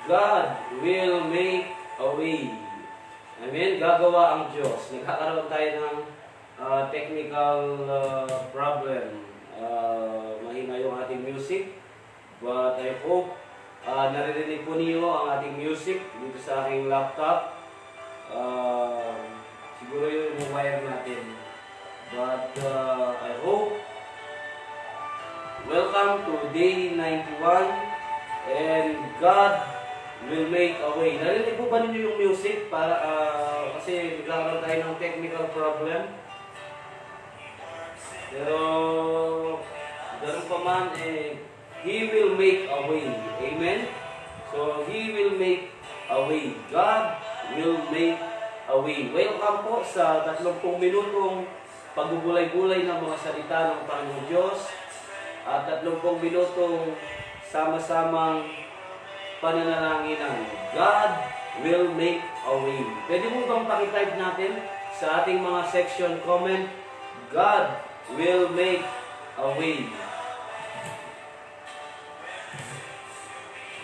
God will make a way. Amen? Gagawa ang Diyos. Nagkakaroon tayo ng technical problem. Mahina yung ating music. But I hope naririnig po niyo ang ating music dito sa aking laptop. Siguro yung wire natin. But I hope. Welcome to day 91 and God will make a way. Narinig po ba ninyo yung music? Kasi nagkakaroon tayo ng technical problem. Pero ganun pa man, He will make a way. Amen? So, He will make a way. God will make a way. Welcome po sa 30 minutong pagbubulay-bulay ng mga salita ng Panginoong Diyos at 30 minutong sama-samang pananalanginan. God will make a way. Pwede mo bang pakitype natin sa ating mga section comment? God will make a way.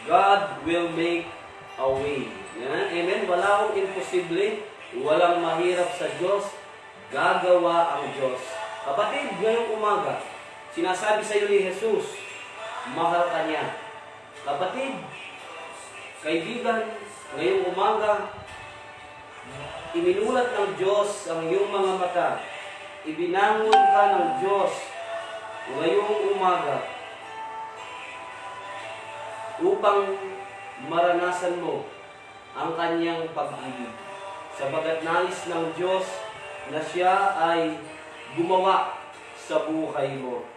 God will make a way. Yan. Amen. Wala akong imposible. Walang mahirap sa Diyos. Gagawa ang Diyos. Kapatid, ngayong umaga, sinasabi sa iyo ni Jesus, mahal ka niya. Kapatid, kaibigan, ngayong umaga, iminulat ng Diyos ang iyong mga mata. Ibinangon ka ng Diyos ngayong umaga upang maranasan mo ang kanyang pag-ibig. Sabagat nais ng Diyos na siya ay gumawa sa buhay mo.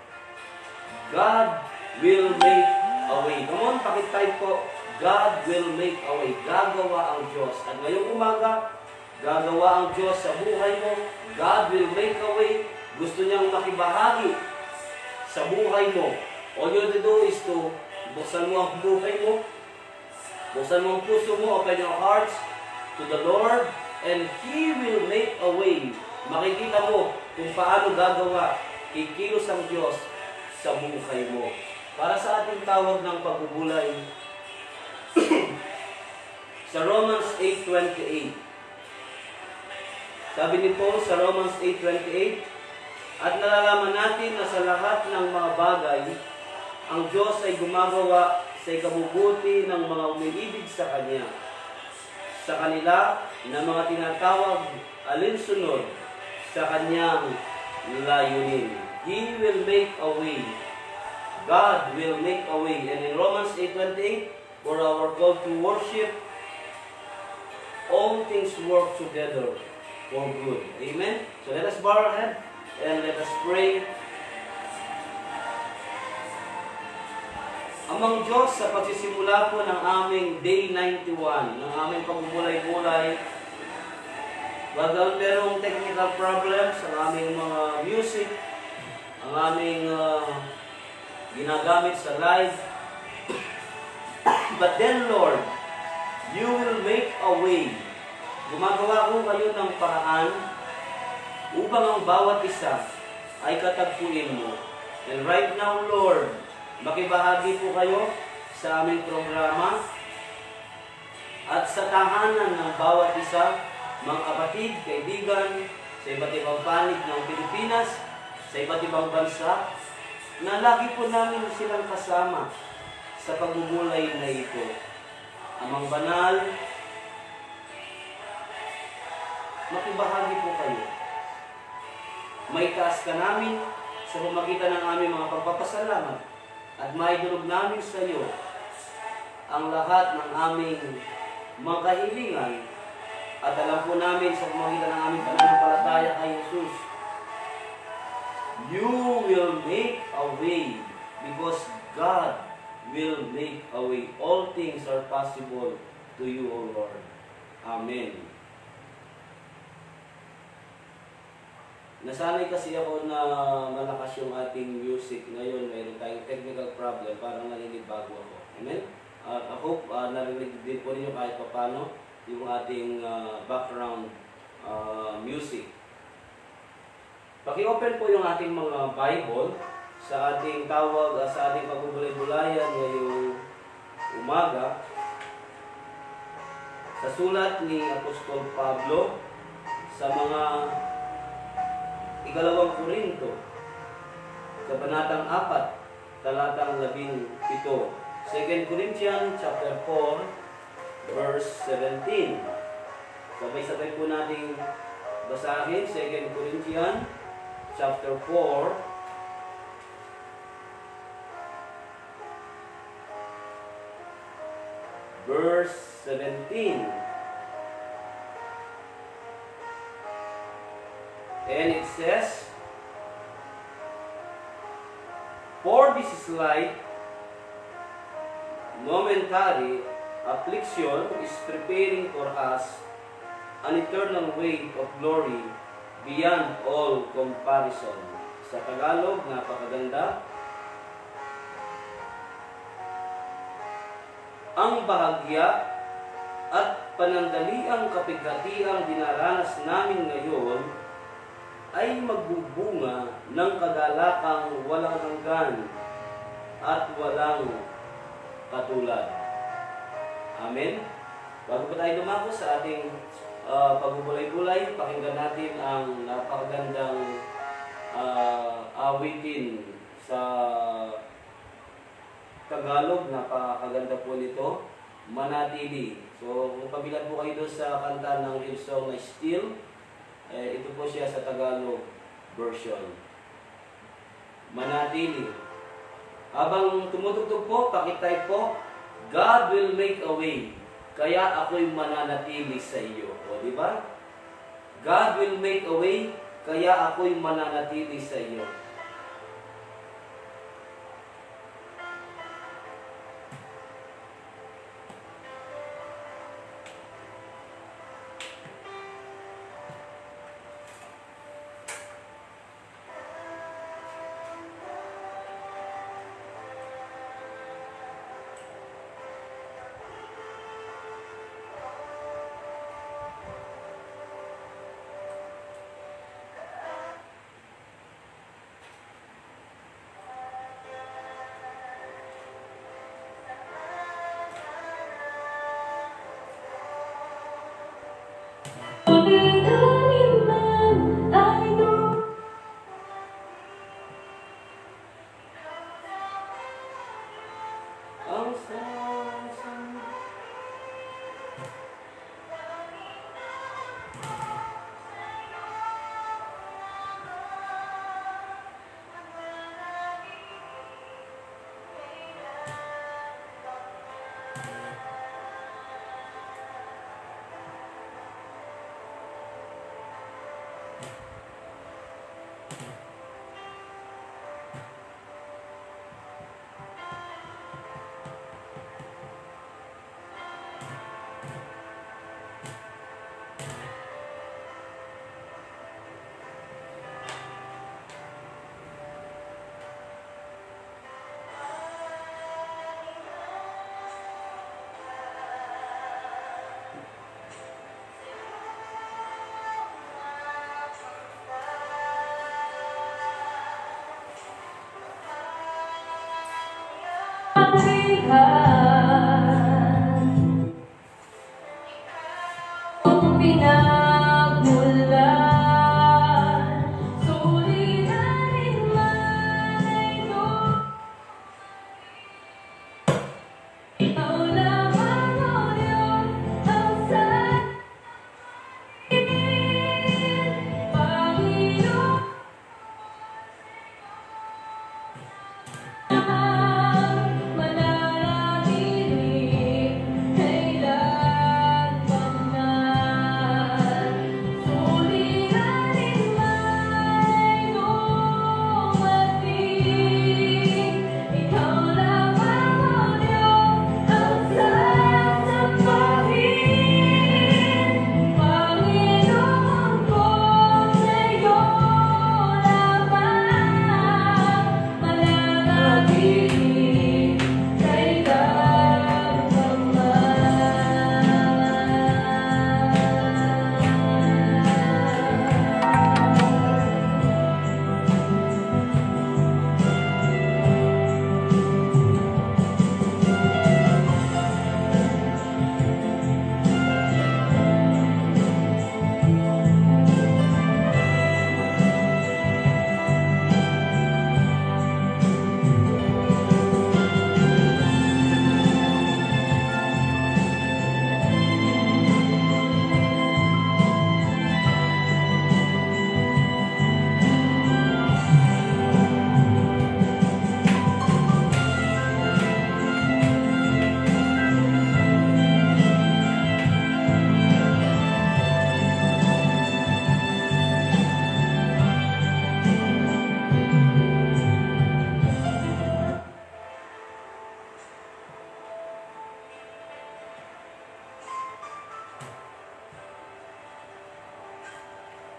God will make a way. Come on, pakitype po. God will make a way. Gagawa ang Diyos. At ngayong umaga, gagawa ang Diyos sa buhay mo. God will make a way. Gusto niyang makibahagi sa buhay mo. All you have to do is to buksan mo ang buhay mo. Buksan mo ang puso mo. Open your hearts to the Lord. And He will make a way. Makikita mo kung paano gagawa, kikilos ang Diyos sa buhay mo. Para sa ating tawag ng pagbubulay, sa Romans 8:28. Sabi nito sa Romans 8:28, at nalalaman natin na sa lahat ng mga bagay, ang Diyos ay gumagawa sa ikabubuti ng mga umiibig sa Kanya. Sa kanila na mga tinatawag alinsunod sa Kanyang layunin. He will make a way. God will make a way. And in Romans 8:28, for our call to worship, all things work together for good. Amen? So let us bow our head and let us pray. Amang Diyos, sa pagsisimula po ng aming Day 91, ng aming pagbubulay-bulay, bagang merong technical problems, ang aming mga music, ang aming ginagamit sa live. But then, Lord, You will make a way. Gumagawa ko kayo ng paraan upang ang bawat isa ay katagpuin mo. And right now, Lord, makibahagi po kayo sa aming programa at sa tahanan ng bawat isa, mga kapatid, kaibigan, sa iba't ibang panig ng Pilipinas, sa iba't ibang bansa, na lagi po namin silang kasama sa pagbubulay na ito. Amang banal, makibahagi po kayo. May taas ka namin sa pamagitan ng aming mga pagpapasalamat at maidulog namin sa iyo ang lahat ng aming mga kahilingan at alam po namin sa pamagitan ng aming pananampalataya kay Jesus, You will make a way because God will make a way. All things are possible to You, O Lord. Amen. Nasanay kasi ako na malakas yung ating music. Ngayon, mayroon tayong technical problem. Parang naninibago ako. Amen? I hope narinig din po ninyo kahit papano yung ating background music. Paki-open po yung ating mga Bible sa ating tawag, sa ating pagbubulay-bulayan ngayong umaga. sulat ni Apostol Pablo sa mga ikalawang Korinto, kabanatang 4, talatang 17. 2 Corinthians chapter 4, verse 17. Sabay-sabay po nating basahin 2 Corinthians chapter 4, verse 17. And it says, "For this is light, momentary affliction is preparing for us an eternal weight of glory beyond all comparison." Sa Tagalog, napakaganda. Ang bahagya at panandaliang kapighatiang dinaranas namin ngayon ay magbubunga ng kagalakang walang hanggan at walang katulad. Amen? Bago pa tayo dumako sa ating pagbubulay-bulay, pakinggan natin ang napakagandang awitin sa Tagalog. Napakaganda po nito, Manatili. So, kung pabilan po kayo doon sa kanta ng Hillsong na Still, ito po siya sa Tagalog version. Manatili. Habang tumutugtog po, pakitype po, "God will make a way, kaya ako'y mananatili sa iyo." O, di ba? God will make a way, kaya ako'y mananatili sa iyo.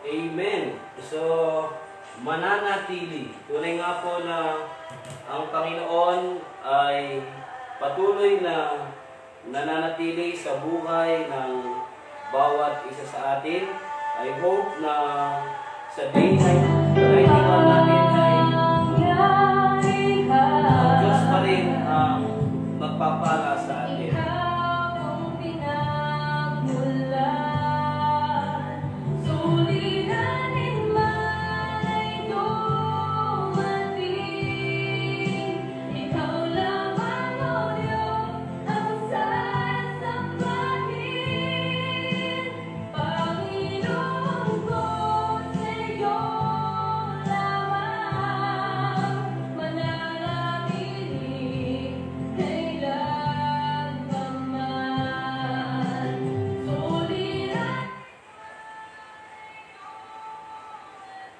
Amen. So, mananatili. Tunay nga po na ang Panginoon ay patuloy na nananatili sa buhay ng bawat isa sa atin. I hope na sa day na 91 natin ay ang Diyos pa rin ang magpapala sa atin.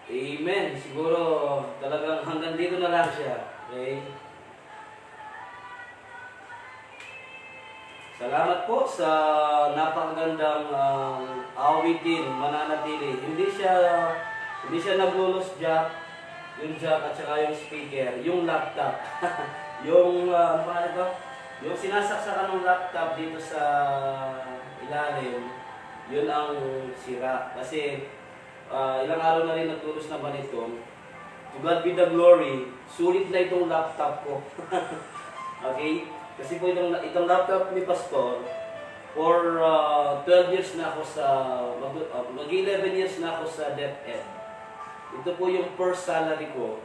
Amen. Siguro talagang hanggang dito na lang siya. Okay? Salamat po sa napakagandang awitin, mananatili. Hindi siya naglulos jack, yung jack at saka yung speaker, yung laptop. Yung paano ba? Yung sinasaksakan ng laptop dito sa ilalim, yun ang sira. Kasi ilang araw na rin nagtulos na baniton. To God be the glory, sulit na itong laptop ko. Okay? Kasi po itong laptop ni Pastor, for 12 years na ako sa, mag-11 years na ako sa DepEd. Ito po yung first salary ko.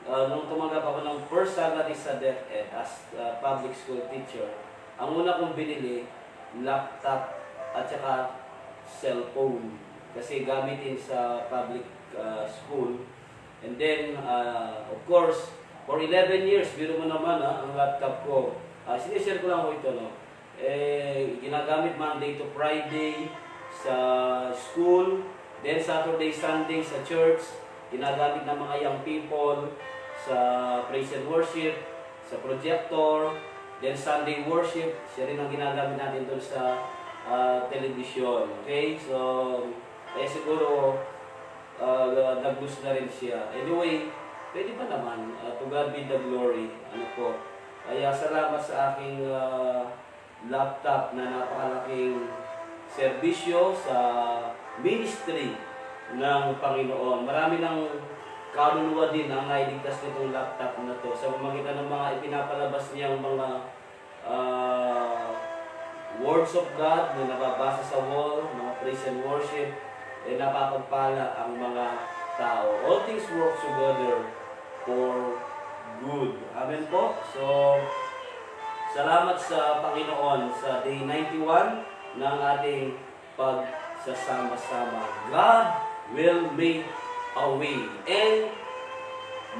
Nung tumanggap ako ng first salary sa DepEd as public school teacher, ang una kong binili, laptop at saka cellphone. Kasi gamitin sa public school. And then, of course, for 11 years, biro mo naman ang laptop ko. Sinishare ko lang ko ito, no? Ginagamit Monday to Friday sa school, then Saturday, Sunday sa church, ginagamit ng mga young people sa praise and worship, sa projector, then Sunday worship, siya rin ang ginagamit natin doon sa television. Okay? So, kaya siguro nag-boost na rin siya. Anyway, pwede pa naman. To God be the glory. Ano po? Kaya salamat sa aking laptop na napakalaking serbisyo sa ministry ng Panginoon. Marami ng kaluluwa din ang nailigtas nitong laptop na to sa pamamagitan ng mga ipinapalabas niyang mga words of God na nababasa sa wall, mga praise and worship, napapagpala ang mga tao. All things work together for good. Amen po. So, salamat sa Panginoon sa day 91 ng ating pagsasama-sama. God will make a way. And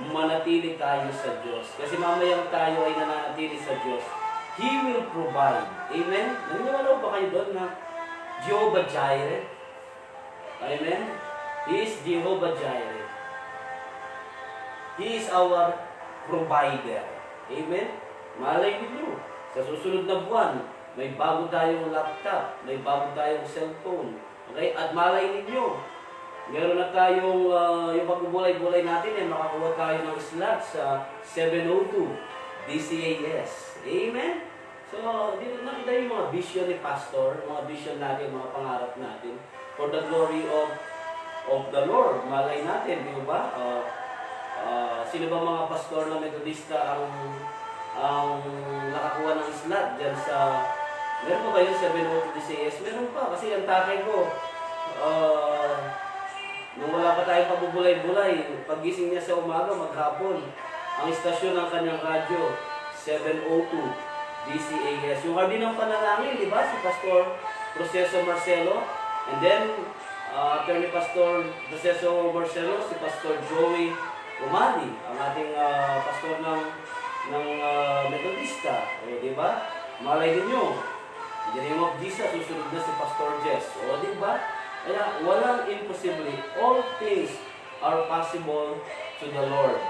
manatili tayo sa Diyos. Kasi mamayang tayo ay nananatili sa Diyos, He will provide. Amen? Naniniwala ba kayo doon na Jehovah Jireh? Amen? He is Jehovah Jireh. He is our provider. Amen? Malay ninyo, sa susunod na buwan, may bago tayong laptop, may bago tayong cellphone. Okay? At malay ninyo, meron na tayong, yung pagbubulay-bulay natin, makakuha tayo ng slot sa 702 DCAS. Amen? So, dito nakita yung mga vision ni Pastor, mga vision natin, mga pangarap natin, for the glory of the Lord. Malay natin, di ba? Sino ba mga pastor na Methodista ang nakakuha ng slot dyan sa, meron pa ba yun 702 DCAS? Meron pa, kasi ang takay ko, nung wala pa tayong pabubulay-bulay, pagising niya sa umaga, maghapon, ang istasyon ng kanyang radyo, 702 DCAS. Yung hardin ng panalangin, di ba? Si Pastor Proceso Marcelo. And then, Attorney Pastor Proceso Marcelo, si Pastor Joey Umali, ang ating pastor ng Methodista. Di ba? Malay ninyo, in the name of Jesus, susunod na si Pastor Jess. O, di ba? Kaya walang imposible. All things are possible to the Lord.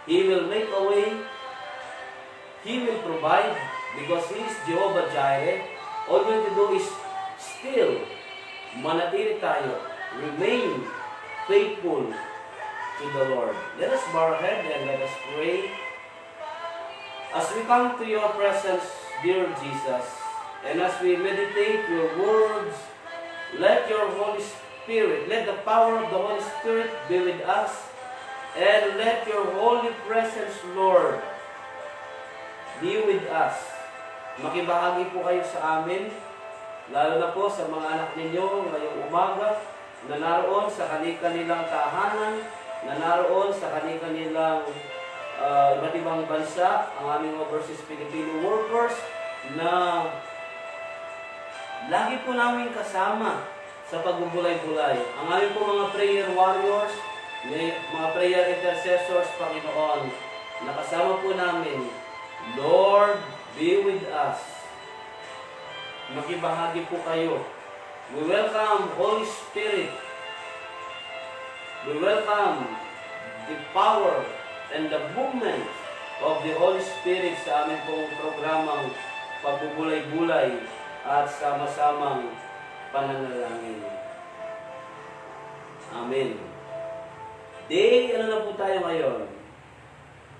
He will make a way. He will provide because He is Jehovah Jireh. All we have to do is still manatili tayo. Remain faithful to the Lord. Let us bow our head and let us pray. As we come to your presence, dear Jesus, and as we meditate your words, let your Holy Spirit, let the power of the Holy Spirit be with us, and let your holy presence, Lord, be with us. Makibahagi po kayo sa amin, lalo na po sa mga anak ninyo ngayong umaga, na naroon sa kanilang tahanan, na naroon sa kanilang iba't ibang bansa, ang aming overseas Filipino workers, na lagi po namin kasama sa pagbubulay-bulay. Ang aming po mga prayer warriors, mga prayer intercessors, Panginoon, nakasama po namin. Lord, be with us. Makibahagi po kayo. We welcome Holy Spirit. We welcome the power and the movement of the Holy Spirit sa aming pong programang pagbubulay-bulay at sama-samang pananalangin. Amen. Day, ano na po tayo ngayon?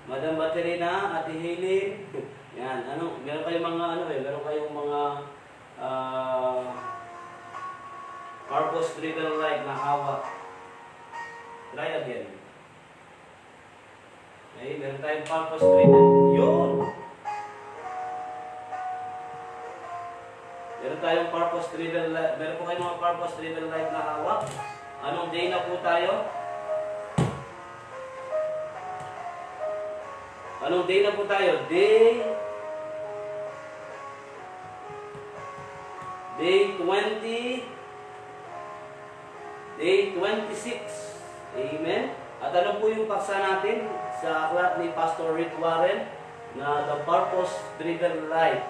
Madam Baterina, Ate Hayley, yan, meron kayong mga meron kayong mga purpose-driven life na hawak. Try again. Okay, meron tayong purpose-driven. Yun! Meron tayong purpose-driven life. Meron po kayong mga purpose-driven life na hawak. Anong day na po tayo? Anong day na po tayo? Day 20. Day 26. Amen? At ano po yung paksa natin sa aklat ni Pastor Rick Warren na The Purpose-Driven Life?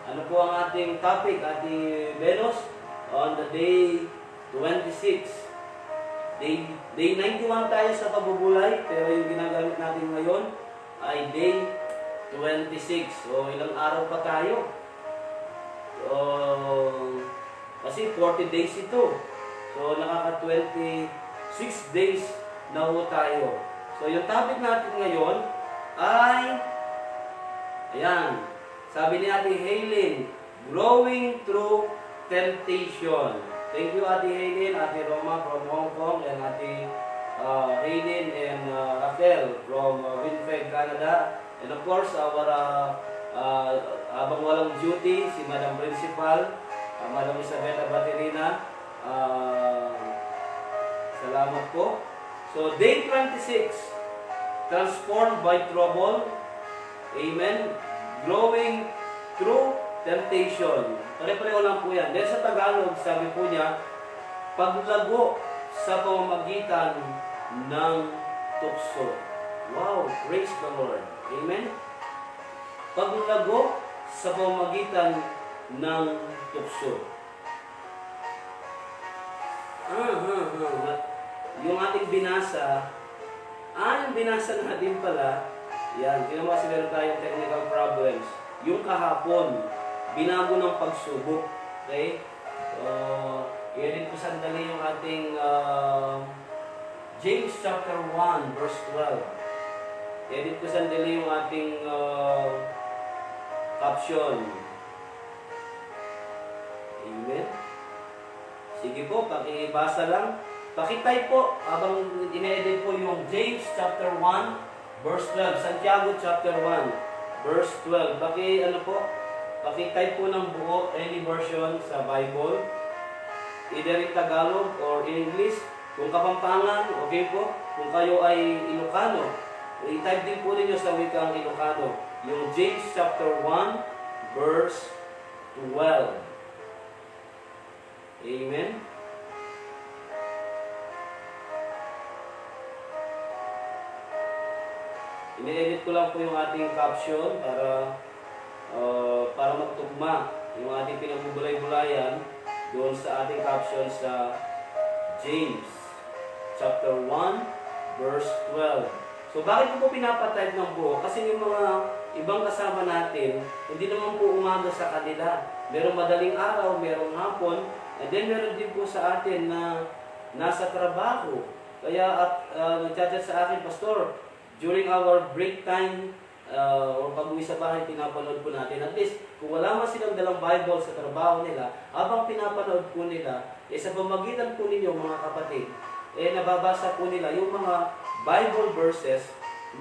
Ano po ang ating topic, Ate Venus? On the day 26. Day 91 tayo sa pabubulay, pero yung ginagamit natin ngayon ay day 26. So, ilang araw pa tayo? So, kasi 40 days ito. So, nakaka-26 days na ho tayo. So, yung topic natin ngayon ay, ayan, sabi ni Ate Hayley, growing through temptation. Thank you, Ate Hayley, Ate Roma from Hong Kong, and Ate Hayley and Raquel from Winnipeg, Canada. And of course, our abang walang duty, si Madam Principal, Madam Isabella Baterina. Salamat po. So, day 26, transformed by trouble. Amen. Growing through temptation. Pare-pareho lang po yan. Then sa Tagalog, sabi po niya, paglago sa pamamagitan ng tukso. Wow, praise the Lord. Amen. Paglago sa pamamagitan ng tukso. Yung ating binasa, yung binasa natin pala, yan, ginawa kasi meron tayong technical problems. Yung kahapon, binago ng pagsubok. Okay? I-edit ko sandali yung ating James chapter 1, verse 12. I-edit ko sandali yung ating caption. Amen? Sige po, pakibasa lang. Pakitype po, habang ine-edit po yung James chapter 1, verse 12. Santiago chapter 1, verse 12. Pakitype po ng buo, any version sa Bible. Either in Tagalog or in English. Kung Kapampangan, okay po. Kung kayo ay Ilocano, i-type din po ninyo sa wikang Ilocano. Yung James chapter 1, verse 12. Amen. Ine-edit ko lang po yung ating caption para magtugma yung ating pinagbubulay-bulayan doon sa ating caption sa James chapter 1 verse 12. So bakit ko po pinapatype ng buo? Kasi yung mga ibang kasama natin, hindi naman po umaga sa kanila. Merong madaling araw, merong hapon, and then meron din po sa atin na nasa trabaho. Kaya at nagchat-chat sa akin, Pastor, during our break time, o pag-uwi sa bahay, pinapanood po natin. At least, kung wala man silang dalang Bible sa trabaho nila, habang pinapanood po nila, sa pamagitan po ninyo mga kapatid, nababasa po nila yung mga Bible verses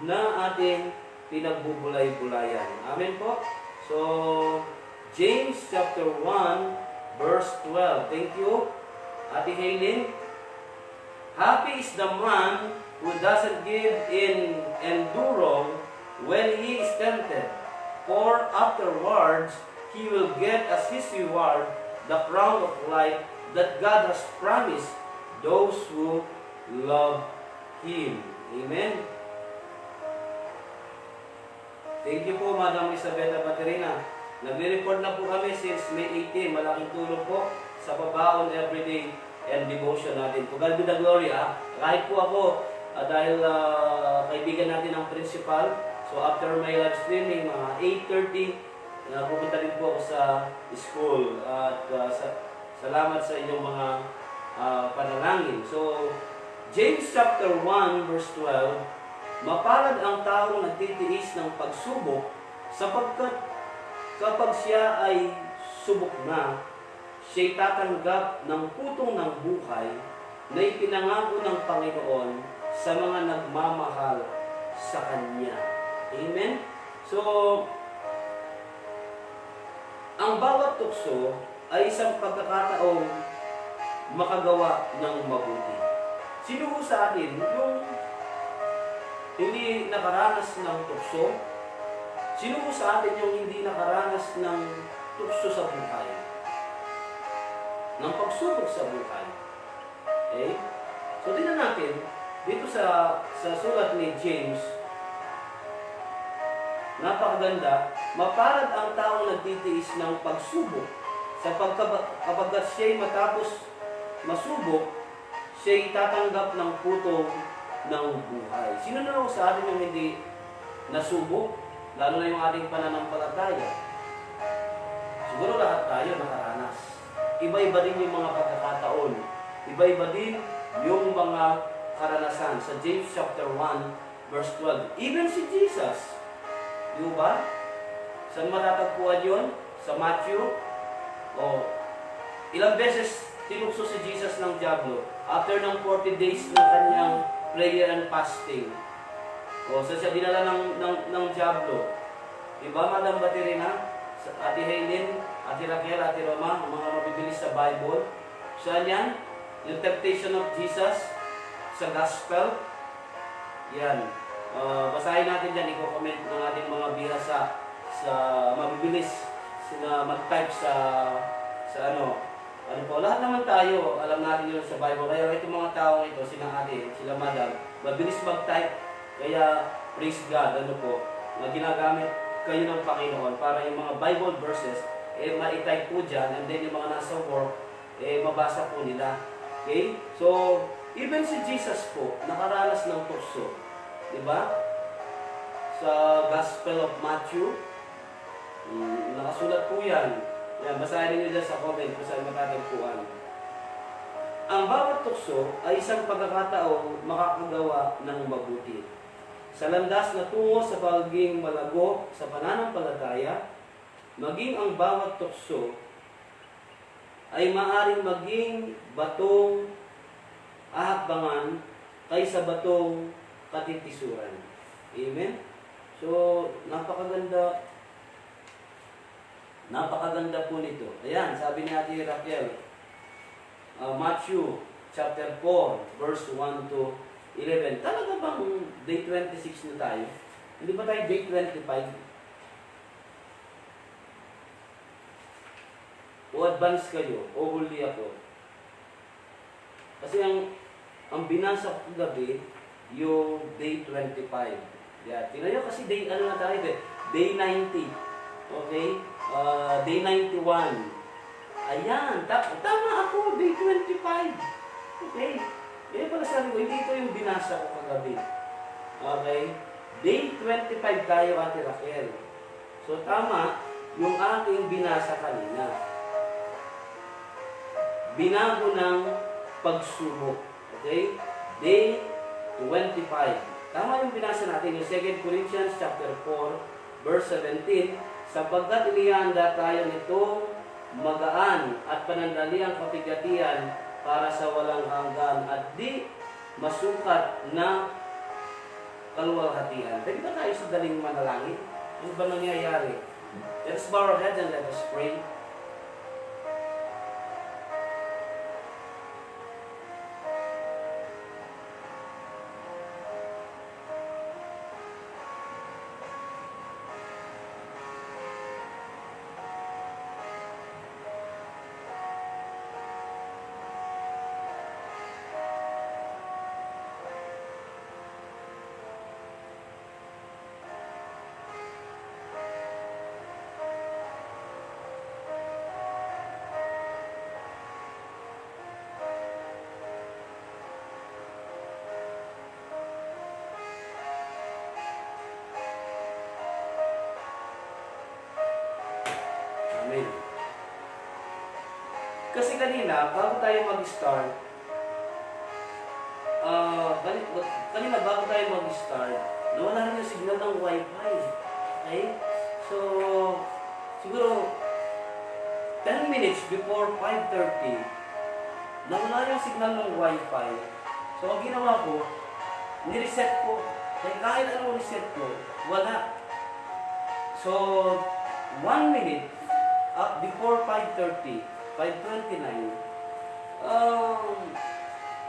na ating pinagbubulay-bulayan. Amen po? So, James chapter 1, verse 12. Thank you, Ate Haylin. Happy is the man who doesn't give in and do wrong when he is tempted, for afterwards he will get as his reward the crown of life that God has promised those who love Him. Amen. Thank you po, Madam Isabella Baterina. Nagre-report na po kami since May 18. Malaking tulong po sa pabaon everyday and devotion natin. To God be the glory. Kahit po ako, dahil kaibigan natin ang principal, so after my live streaming, mga 8:30, pupunta din po ako sa school. At salamat sa inyong mga panalangin. So, James chapter 1 verse 12, mapalad ang taong nagtitiis ng pagsubok sapagkat kapag siya ay subok na, siya'y tatanggap ng putong ng buhay na ipinangako ng Panginoon sa mga nagmamahal sa Kanya. Amen? So, ang bawat tukso ay isang pagkakataong makagawa ng mabuti. Sino sa atin yung hindi nakaranas ng tukso? Sino sa atin yung hindi nakaranas ng tukso sa buhay? Ng pagsubok sa buhay? Okay? So, tingnan natin, dito sa sulat ni James, napakaganda, mapalad ang taong nagtitiis ng pagsubok kapag siya'y matapos masubok, siya'y tatanggap ng putong ng buhay. Sino na sa atin yung hindi nasubok? Lalo na yung ating pananampalataya. Siguro lahat tayo nakaranas. Iba-iba din yung mga pagkakataon. Iba-iba din yung mga karanasan. Sa James chapter 1, verse 12. Even si Jesus. Di ba? Saan matatagpuan yun? Sa Matthew? Ilang beses tinukso si Jesus ng diablo after ng 40 days ng kanyang prayer and fasting. So siya dinala ng diablo. Diba, Madam Baterina? Ate Haylin, Ate Raquel, Ate Roma, ang mga mabibilis sa Bible. Saan yan? Yung temptation of Jesus sa Gospel. Yan. Basahin natin dyan, i-comment ng ating mga bihasa sa mabibilis na mag-type sa ano po, lahat naman tayo, alam natin yun sa Bible. Kaya itong mga taong ito, sila ate, sila madam, mabilis mag-type. Kaya, praise God, na ginagamit kayo ng Panginoon para yung mga Bible verses, ma-type po dyan, and then yung mga nasa work, mabasa po nila. Okay? So, even si Jesus po, nakaranas ng tukso. Diba? Sa Gospel of Matthew, nakasulat po yan. Yan, basahin niyo dyan sa comment kung saan matatagpuan. Ang bawat tukso ay isang pagkakataong makakagawa ng mabuti. Sa landas na tungo sa pagiging malago sa pananampalataya, maging ang bawat tukso ay maaaring maging batong ahakbangan kaysa batong katitisuran. Amen? So, napakaganda po nito. Ayan, sabi ni Ate Raquel, Matthew chapter 4, verse 1 to 11. Talaga bang day 26 na tayo? Hindi ba tayo day 25? O advance kayo, o huli ako. Kasi ang binasa ko gabi, yung day 25. Yeah. Tingnan nyo kasi day, ano na tayo, day 90. Okay? Day 91. Ayan, tama ako, day 25. Okay? Kaya pala sabi ko, hindi ito yung binasa ko kagabi. Okay? Day 25 tayo, Ate Raquel. So, tama yung aking binasa kanina. Binago ng pagsubok. Okay? day 25. Tama yung binasa natin, yung 2 Corinthians chapter 4, verse 17, sapagkat inihanda tayo nitong magaan at panandaliang kapigatian para sa walang hanggan at di masukat na kalwalhatian. Pwede ba tayo sa daling manalangin? Ano ba nangyayari? Let us bow our heads and let us pray. Amen. Kasi kanina, bago tayo mag-start, nawala rin yung signal ng Wi-Fi. Okay? So, siguro, 10 minutes before 5:30, nawala yung signal ng Wi-Fi. So, ang ginawa ko, nireset ko. Kaya kahit anong reset ko, wala. So, 1 minute before 5:30, 5:29,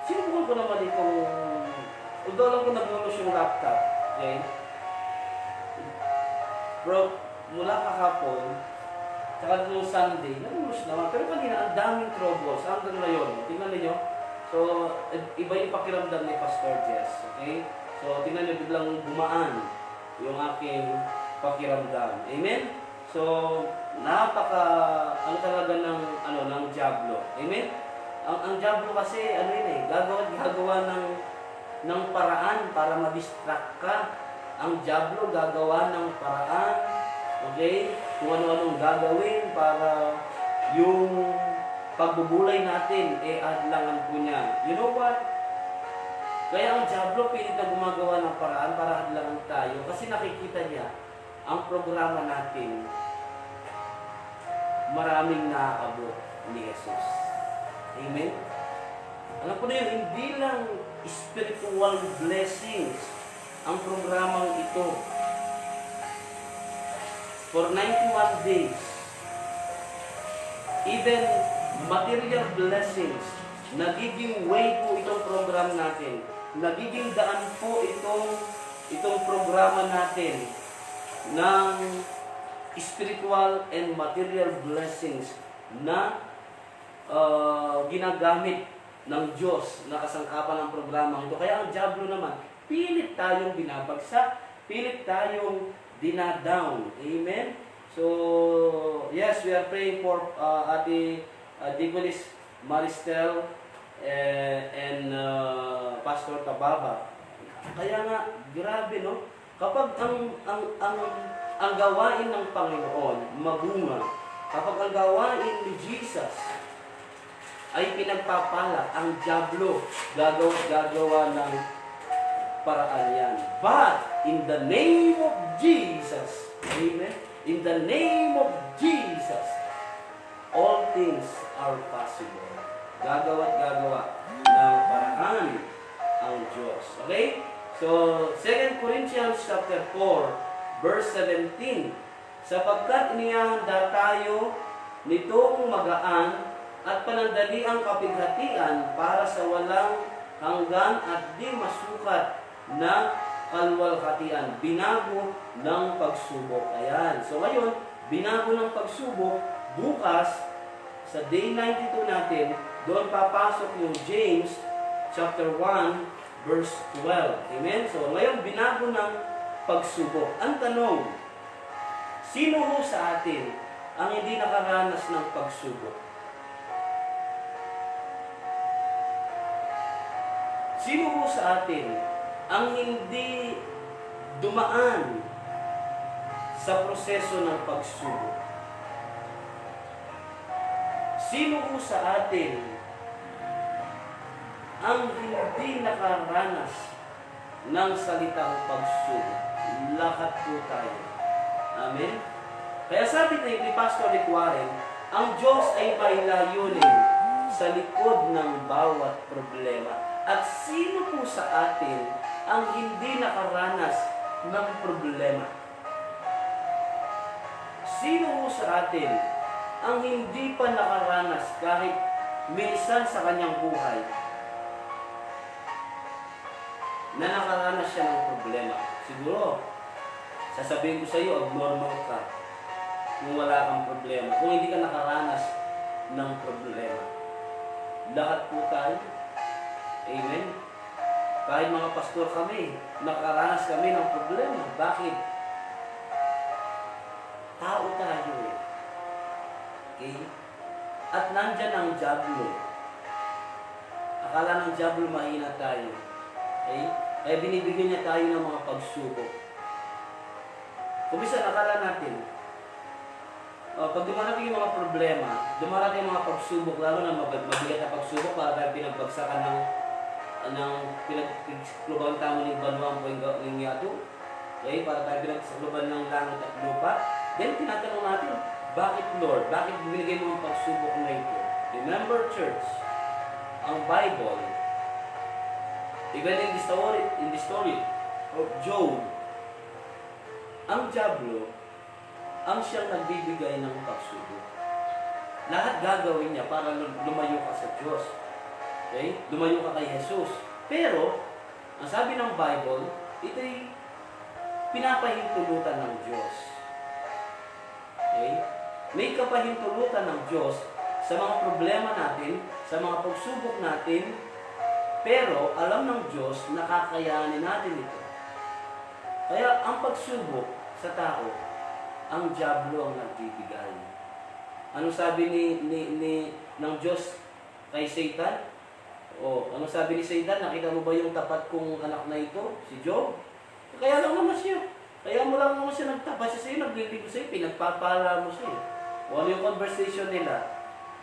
sinubukan ko naman itong, although alam ko nag-launch yung laptop, okay? Bro, mula kahapon, tsaka nung Sunday, nag-launch naman. Pero kanina, ang daming troubles. Hanggang ngayon, tingnan niyo. So, iba yung pakiramdam ni Pastor Jess, okay? So, tingnan niyo, biglang bumaan yung aking pakiramdam. Amen? So, talaga ng Diablo. Amen? Ang Diablo kasi, gagawa ng paraan para ma-distract ka. Ang Diablo gagawa ng paraan, okay? Kung ano-anong gagawin para yung pagbubulay natin, adlangan po niya. You know what? Kaya ang Diablo pilit na gumagawa ng paraan para adlangan tayo kasi nakikita niya ang programa natin maraming naaabot ni Jesus. Amen? Alam ko na yun, hindi lang spiritual blessings ang programang ito. For 91 days, even material blessings, nagiging way po itong program natin. Nagiging daan po itong programa natin ng spiritual and material blessings na ginagamit ng Diyos na kasangkapan ng programa ito. Kaya ang Diablo naman, pilit tayong binabagsak, pilit tayong dinadown. Amen? So, yes, we are praying for Ate Digonis Maristel and Pastor Tababa. Kaya nga, grabe, no? Kapag ang gawain ng Panginoon mabunga, kapag ang gawain ni Jesus ay pinagpapala, ang Diablo gagawa ng paraan yan. But, in the name of Jesus, amen? In the name of Jesus, all things are possible. Gagawa ng paraan ang Diyos. Okay? So, 2 Corinthians chapter 4, verse 17, sapagkat inihanda tayo nitong magaan at panandaliang kapighatian para sa walang hanggan at di masukat na kalwalhatian. Binago ng pagsubok. Ayan. So ngayon, binago ng pagsubok. Bukas, sa day 92 natin, doon papasok yung James chapter 1, verse 12. Amen? So ngayon, binago ng pagsubok. Ang tanong, sino ho sa atin ang hindi nakaranas ng pagsubok? Sino ho sa atin ang hindi dumaan sa proseso ng pagsubok? Sino ho sa atin ang hindi nakaranas ng salitang pagsubok. Lahat po tayo. Amen? Kaya sabi ni Pastor Rick Warren, ang Diyos ay may layunin sa likod ng bawat problema. At sino po sa atin ang hindi nakaranas ng problema? Sino po sa atin ang hindi pa nakaranas kahit minsan sa kanyang buhay na nakaranas siya ng problema? Siguro, sasabihin ko sa iyo, abnormal ka kung wala kang problema, kung hindi ka nakaranas ng problema. Lahat po tayo. Amen? Kahit mga pastor kami, nakaranas kami ng problema. Bakit? Tao tayo eh. Okay? At nandyan ang diablo. Akala ng diablo mahina tayo. Okay? Kaya binibigyan niya tayo ng mga pagsubok. Kung bisa nakala natin, pag dumarating yung mga problema, dumarating yung mga pagsubok, lalo na mabigat na pagsubok para tayo pinagbagsakan ng pinagkluban tamo ng banuang ng yato. Okay? Para tayo pinagsakluban ng langit at lupa. Then tinatanong natin, bakit Lord? Bakit binigay mo ang pagsubok na ito? Remember church, ang Bible, even in the story of Job, ang diablo, ang siyang nagbibigay ng pagsubok. Lahat gagawin niya para lumayo ka sa Diyos. Okay? Lumayo ka kay Jesus. Pero, ang sabi ng Bible, ito'y pinapahintulutan ng Diyos. Okay? May kapahintulutan ng Diyos sa mga problema natin, sa mga pagsubok natin, pero alam ng Diyos na kakayanin natin ito. Kaya ang pagsubok sa tao, ang diablo ang nagbibigay. Ano sabi ng Diyos kay Satan? Ano sabi ni Satan? Nakita mo ba yung tapat kong anak na ito? Si Job? Kaya lang naman siya. Kaya mo lang naman siya nagtapat siya sa'yo, naglilinggo sa'yo, pinagpapala mo siya. O ano yung conversation nila?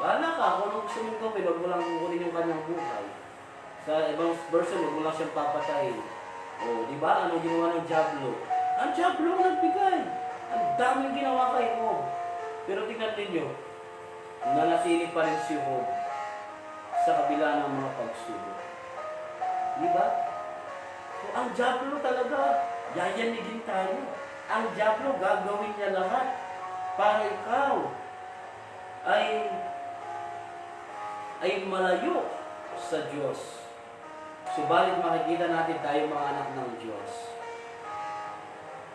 Bahala ka, kung ano gusto mong gawin, huwag mo lang kukunin yung kanyang buhay. Sa ibang version, huwag mo lang siyang papatayin. Di ba? Anong ginawa ng diablo? Ang diablo ang nagbigay. Ang daming ginawa kay Job. Pero tingnan ninyo, nanatili pa rin si Job sa kabila ng mga pagsubok. Di ba? So, ang diablo talaga, yayanigin tayo. Ang diablo, gagawin niya lahat para ikaw ay malayo sa Diyos. Subalit makikita natin tayo mga anak ng Diyos.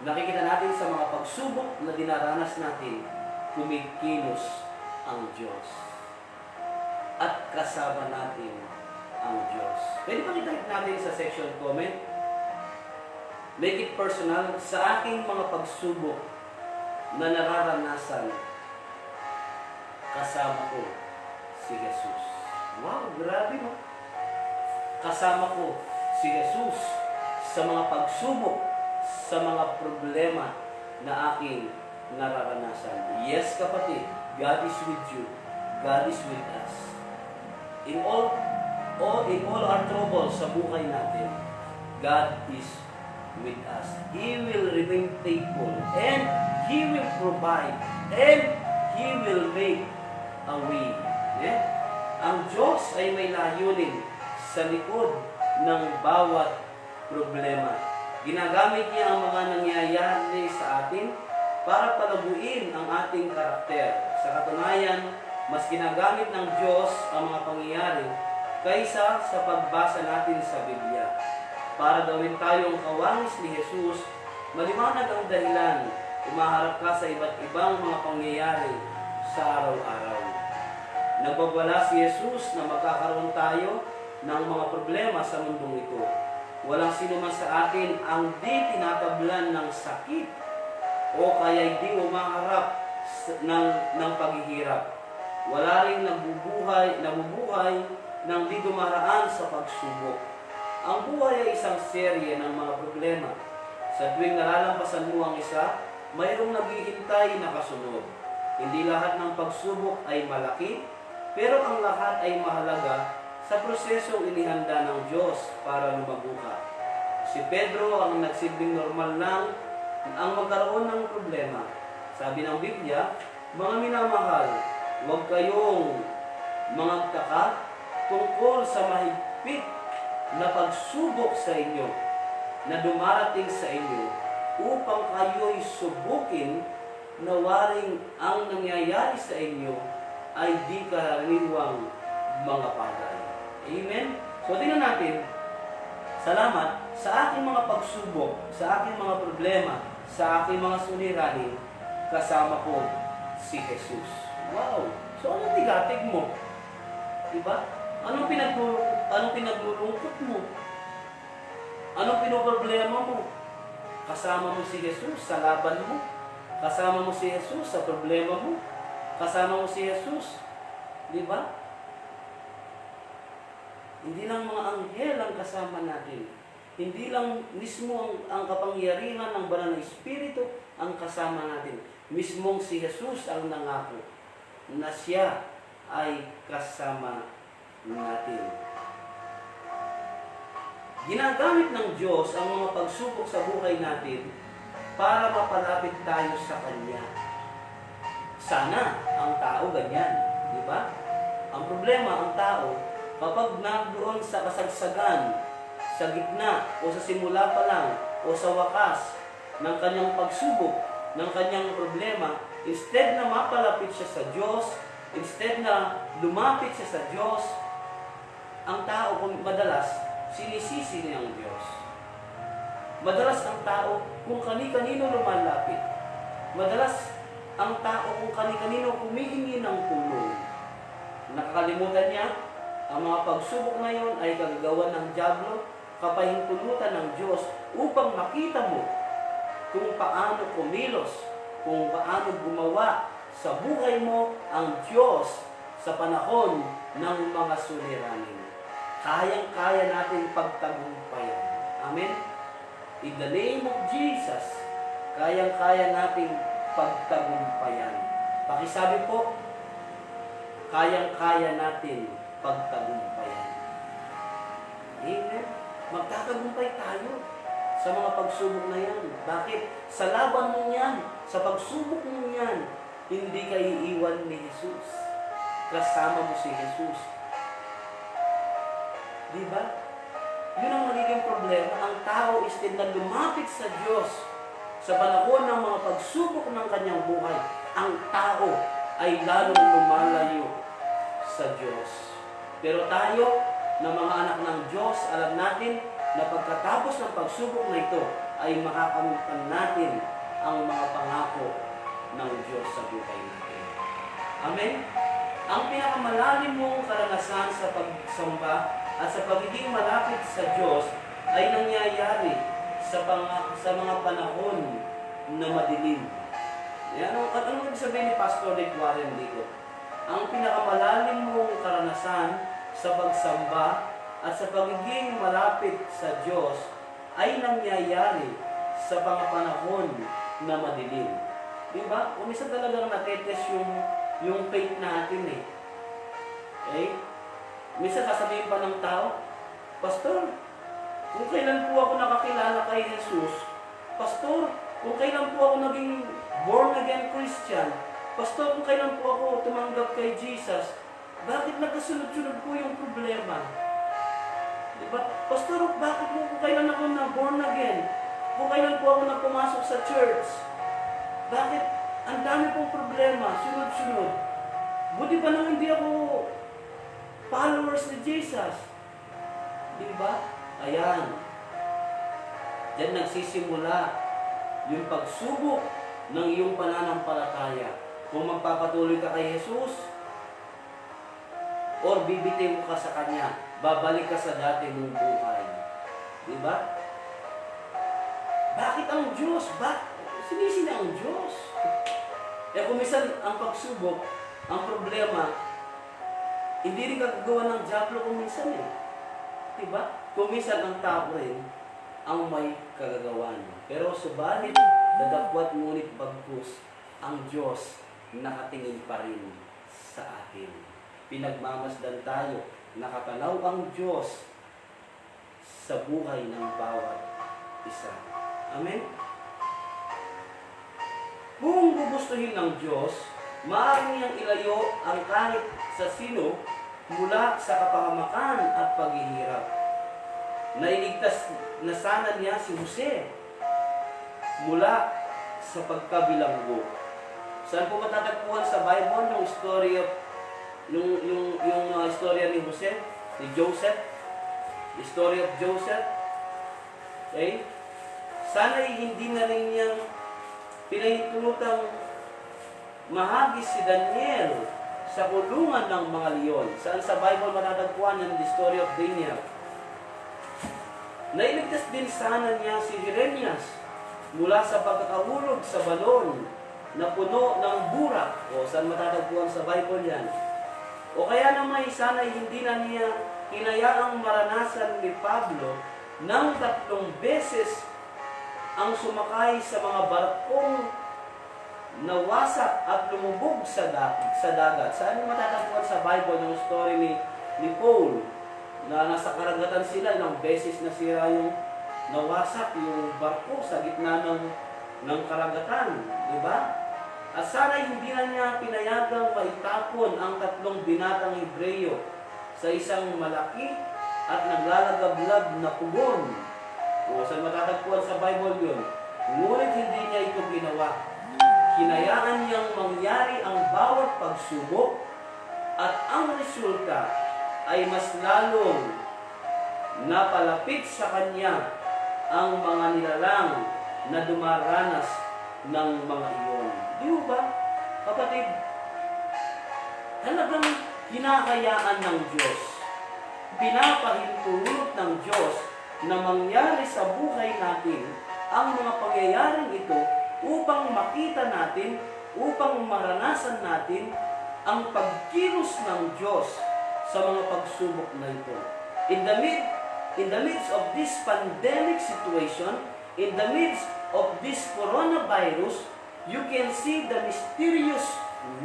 Nakikita natin sa mga pagsubok na dinaranas natin, kumikilos ang Diyos. At kasama natin ang Diyos. Pwede pa kita natin sa section comment? Make it personal. Sa aking mga pagsubok na nararanasan, kasama ko si Jesus. Wow, grabe no? Kasama ko si Jesus sa mga pagsubok, sa mga problema na aking nararanasan. Yes, kapatid, God is with you. God is with us. In all our troubles sa buhay natin, God is with us. He will remain faithful and He will provide and He will make a way. Yeah? Ang Diyos ay may layunin sa likod ng bawat problema. Ginagamit niya ang mga nangyayari sa atin para palaguin ang ating karakter. Sa katunayan, mas ginagamit ng Diyos ang mga pangyayari kaysa sa pagbasa natin sa Biblia. Para gawin tayong kawangis ni Jesus, maliwanag ang dahilan, umaharap ka sa iba't ibang mga pangyayari sa araw-araw. Nagbabala si Jesus na magkakaroon tayo ng mga problema sa mundong ito. Walang sino man sa atin ang di tinatablan ng sakit o kaya di umaharap ng paghihirap. Wala rin nabubuhay ng di dumaraan sa pagsubok. Ang buhay ay isang serye ng mga problema. Sa tuwing nalalampasan mo ang isa, mayroong naghihintay na kasunod. Hindi lahat ng pagsubok ay malaki, pero ang lahat ay mahalaga sa prosesong inihanda ng Diyos para lumago ka. Si Pedro ang nagsilbing normal lang ang magkaroon ng problema. Sabi ng Biblia, mga minamahal, huwag kayong mangagtaka tungkol sa mahigpit na pagsubok sa inyo na dumarating sa inyo upang kayo'y subukin na waring ang nangyayari sa inyo ay di karaniwang mga bagay. Amen? So, tingnan natin, salamat sa aking mga pagsubok, sa aking mga problema, sa aking mga suliranin, kasama ko si Jesus. Wow! So, anong tigatig mo? Diba? Anong pinaglulungkot mo? Anong pinoproblema mo? Kasama mo si Jesus sa laban mo? Kasama mo si Jesus sa problema mo? Kasama mo si Jesus? Diba? Hindi lang mga anghel ang kasama natin. Hindi lang mismo ang kapangyarihan ng banal na Espiritu ang kasama natin. Mismong si Jesus ang nangako na siya ay kasama natin. Ginagamit ng Diyos ang mga pagsubok sa buhay natin para mapalapit tayo sa Kanya. Sana ang tao ganyan, di ba? Ang problema, ang tao, kapag nandoon sa kasagsagan, sa gitna, o sa simula pa lang, o sa wakas ng kanyang pagsubok, ng kanyang problema, instead na mapalapit siya sa Diyos, instead na lumapit siya sa Diyos, ang tao kung madalas, sinisisi niya ang Diyos. Madalas ang tao kung kani-kanino lumalapit. Madalas ang tao kung kani-kanino humihingi ng tulong. Nakakalimutan niya, ang mga pagsubok na yon ay kagagawan ng dyablo, kapahintulutan ng Diyos upang makita mo kung paano kumilos, kung paano gumawa sa buhay mo ang Diyos sa panahon ng mga suliranin. Kayang-kaya natin pagtagumpayan. Amen? In the name of Jesus, kayang-kaya natin pagtagumpayan. Pakisabi po, kayang-kaya natin pagtagumpayan. Amen? Magtatagumpay tayo sa mga pagsubok na yan. Bakit? Sa laban mo yan, sa pagsubok mo yan, hindi ka iiwan ni Jesus. Kasama mo si Jesus. Diba? Yun ang magiging problema. Ang tao is din na lumapit sa Diyos sa panahon ng mga pagsubok ng kanyang buhay. Ang tao ay lalong lumalayo sa Diyos. Pero tayo, na mga anak ng Diyos, alam natin na pagkatapos ng pagsubok na ito, ay makakamtan natin ang mga pangako ng Diyos sa buhay natin. Amen? Ang pinakamalalim mong karanasan sa pagsamba at sa pagiging malapit sa Diyos ay nangyayari sa mga panahon na madilim. Anong ibig sabihin ni Pastor Rick Warren dito? Ang pinakamalalim mong karanasan sa pagsamba at sa pagiging malapit sa Diyos ay nangyayari sa mga panahon na madilim. Diba? Umisa talagang natetest yung faith natin eh. Okay? Minsan sasabihin pa ng tao, Pastor, kung kailan po ako nakakilala kay Jesus, Pastor, kung kailan po ako naging born again Christian, Pastor, kung kailan po ako tumanggap kay Jesus, bakit nagkasunod-sunod po yung problema? Diba? Pastor, bakit po kung kailan ako na born again? Kung kailan po ako nagpumasok sa church? Bakit ang dami pong problema, sunod-sunod? Buti pa nang hindi ako followers ni Jesus. Diba? Ayan. Diyan nagsisimula yung pagsubok ng iyong pananampalataya. Kung magpapatuloy ka kay Jesus, or bibitiw ka sa Kanya, babalik ka sa dati mong buhay. Diba? Bakit ang Diyos? Sinisi na ang Diyos. Kaya kung minsan ang pagsubok, ang problema, hindi rin gagawa ng dyablo kung minsan eh. Diba? Kung minsan ang tao rin ang may kagagawan. Pero subalit, dadapwat ngunit bagkus, ang Diyos nakatingin pa rin sa atin. Pinagmamasdan tayo nakatanaw ang Diyos sa buhay ng bawat isa. Amen? Kung gugustuhin ng Diyos, maaari niyang ilayo ang kahit sa sino mula sa kapahamakan at paghihirap. Nailigtas na sana niya si Jose mula sa pagkabilanggo. Saan po matatagpuan sa Bible yung story of yung istorya ni Jose, ni Joseph? The story of Joseph. Okay? Sana'y hindi na rin niyang pinahintulutang mahagis si Daniel sa kulungan ng mga leon. Saan sa Bible matatagpuan yung the story of Daniel? Nailigtas din sana niya si Jeremias mula sa pagkakahulog sa balon na puno ng burak. O saan matatagpuan sa Bible yan? O kaya naman sana hindi na niya hinayaang maranasan ni Pablo ng 3 beses ang sumakay sa mga barkong nawasak at lumubog sa dagat. Saan matatagpuan sa Bible yung story ni Paul na nasa karagatan sila, ilang beses na sira yung nawasak yung barko sa gitna ng karagatan, di ba? At sana hindi na niya pinayagang maitapon ang 3 binatang Hebreyo sa isang malaki at naglalagablag na pugon. O saan matatagpuan sa Bible yun? Ngunit hindi niya ito ginawa. Hinayaan niyang mangyari ang bawat pagsubok at ang resulta ay mas lalong napalapit sa kanya ang mga nilalang na dumaranas ng mga iyon. Di ba, kapatid? Talagang hinahayaan ng Diyos, pinapahintulot ng Diyos na mangyari sa buhay natin ang mga pangyayaring ito upang makita natin, upang maranasan natin ang pagkilos ng Diyos sa mga pagsubok na ito. In the midst of this pandemic situation, in the midst of this coronavirus, you can see the mysterious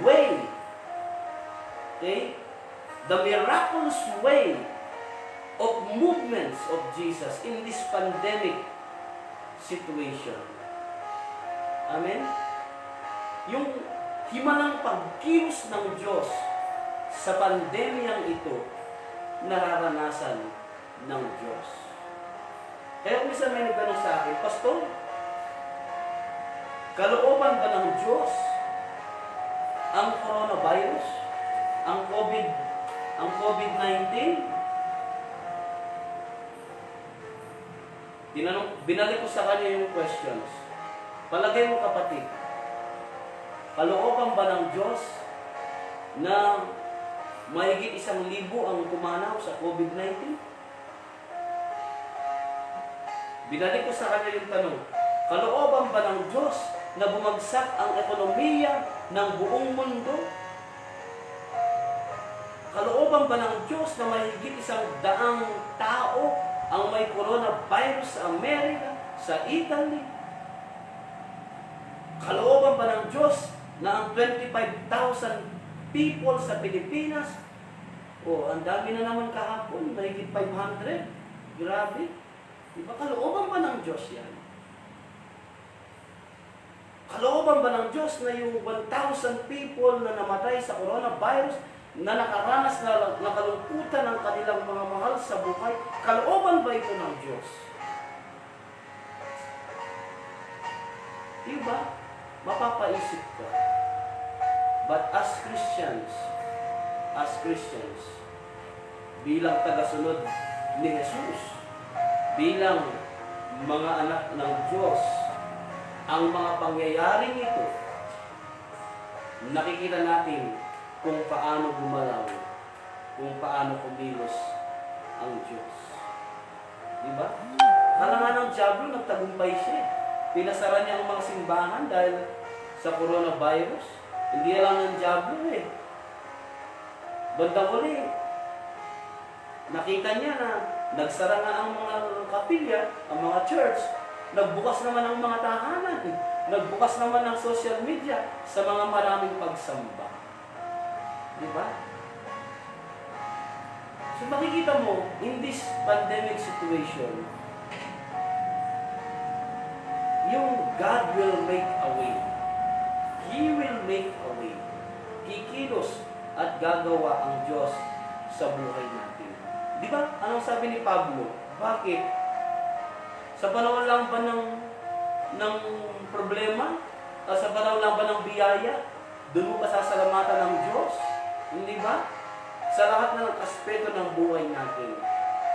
way, okay? The miraculous way of movements of Jesus in this pandemic situation. Amen? Yung himalang pagkilos ng Diyos sa pandemyang ito, nararanasan ng Diyos. Kaya kung minsan may nagtanong sa akin, Pastor, kalooban ba ng Diyos ang coronavirus, ang COVID-19? Binalik ko sa kanya yung questions. Palagay mo, kapatid, kalooban ba ng Diyos na mahigit 1,000 ang pumanaw sa COVID-19? Binalik ko sa kanya yung tanong, kalooban ba ng Diyos na bumagsak ang ekonomiya ng buong mundo? Kalooban ba ng Diyos na mahigit 100 tao ang may coronavirus sa Amerika, sa Italy? Kalooban ba ng Diyos na ang 25,000 people sa Pilipinas, ang dami na naman kahapon, mahigit 500? Grabe. Diba kalooban ba ng Diyos yan? Kalooban ba ng Diyos na yung 1,000 people na namatay sa coronavirus, na nakaranas na kalungkutan ng kanilang mga mahal sa buhay, kalooban ba ito ng Diyos? Diba? Mapapaisip ka. But as Christians, bilang tagasunod ni Jesus, bilang mga anak ng Diyos, ang mga pangyayaring ito, nakikita natin kung paano gumalaw, kung paano kumilos ang Diyos. Diba? Kala nga ng diablo, nagtagumpay siya. Pinasara niya ang mga simbahan dahil sa coronavirus. Hindi lang ng diablo eh. Bandang huli, nakita niya na nagsara nga ang mga kapilya, ang mga church, nagbukas naman ang mga tahanan, nagbukas naman ang social media sa mga maraming pagsamba. Diba? So makikita mo, in this pandemic situation, yung God will make a way. He will make a way. Kikilos at gagawa ang Diyos sa buhay natin. Di ba? Anong sabi ni Pablo? Bakit? Sa panahon lang ba ng problema? Sa panahon lang ba ng biyaya? Doon mo pa sasalamatan ng Diyos? Hindi ba? Sa lahat ng aspeto ng buhay natin.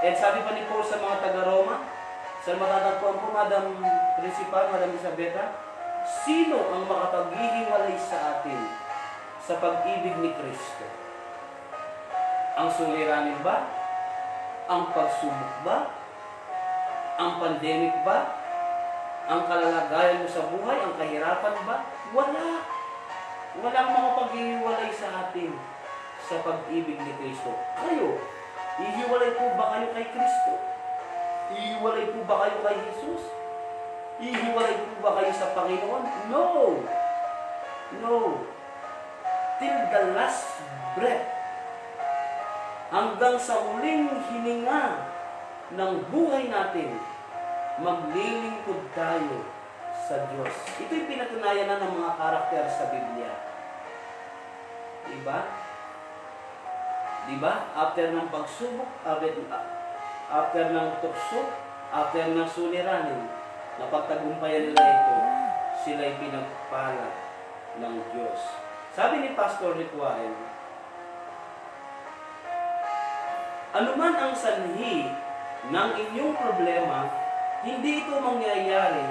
And sabi pa ni Paul sa mga taga-Roma, sa matatagpuan po, Madam Principal, Madam Isabeta, sino ang makapaghihiwalay sa atin sa pag-ibig ni Kristo? Ang suliranin ba? Ang pagsubok ba? Ang pandemic ba? Ang kalalagayan mo sa buhay? Ang kahirapan ba? Wala. Walang makapaghihiwalay sa atin sa pag-ibig ni Kristo. Kayo, ihiwalay po ba kayo kay Kristo? Ihiwalay po ba kayo kay Jesus? Ihiwalay po ba kayo sa Panginoon? No! No! Till the last breath, hanggang sa huling hininga ng buhay natin, maglilingkod tayo sa Diyos. Ito'y pinatunayan na ng mga karakter sa Biblia. Diba? Diba? After ng pagsubok, after ng tukso, after ng suliranin, napagtagumpayan nila ito, sila'y pinagpala ng Diyos. Sabi ni Pastor Rick Warren, anuman ang sanhi ng inyong problema, hindi ito mangyayari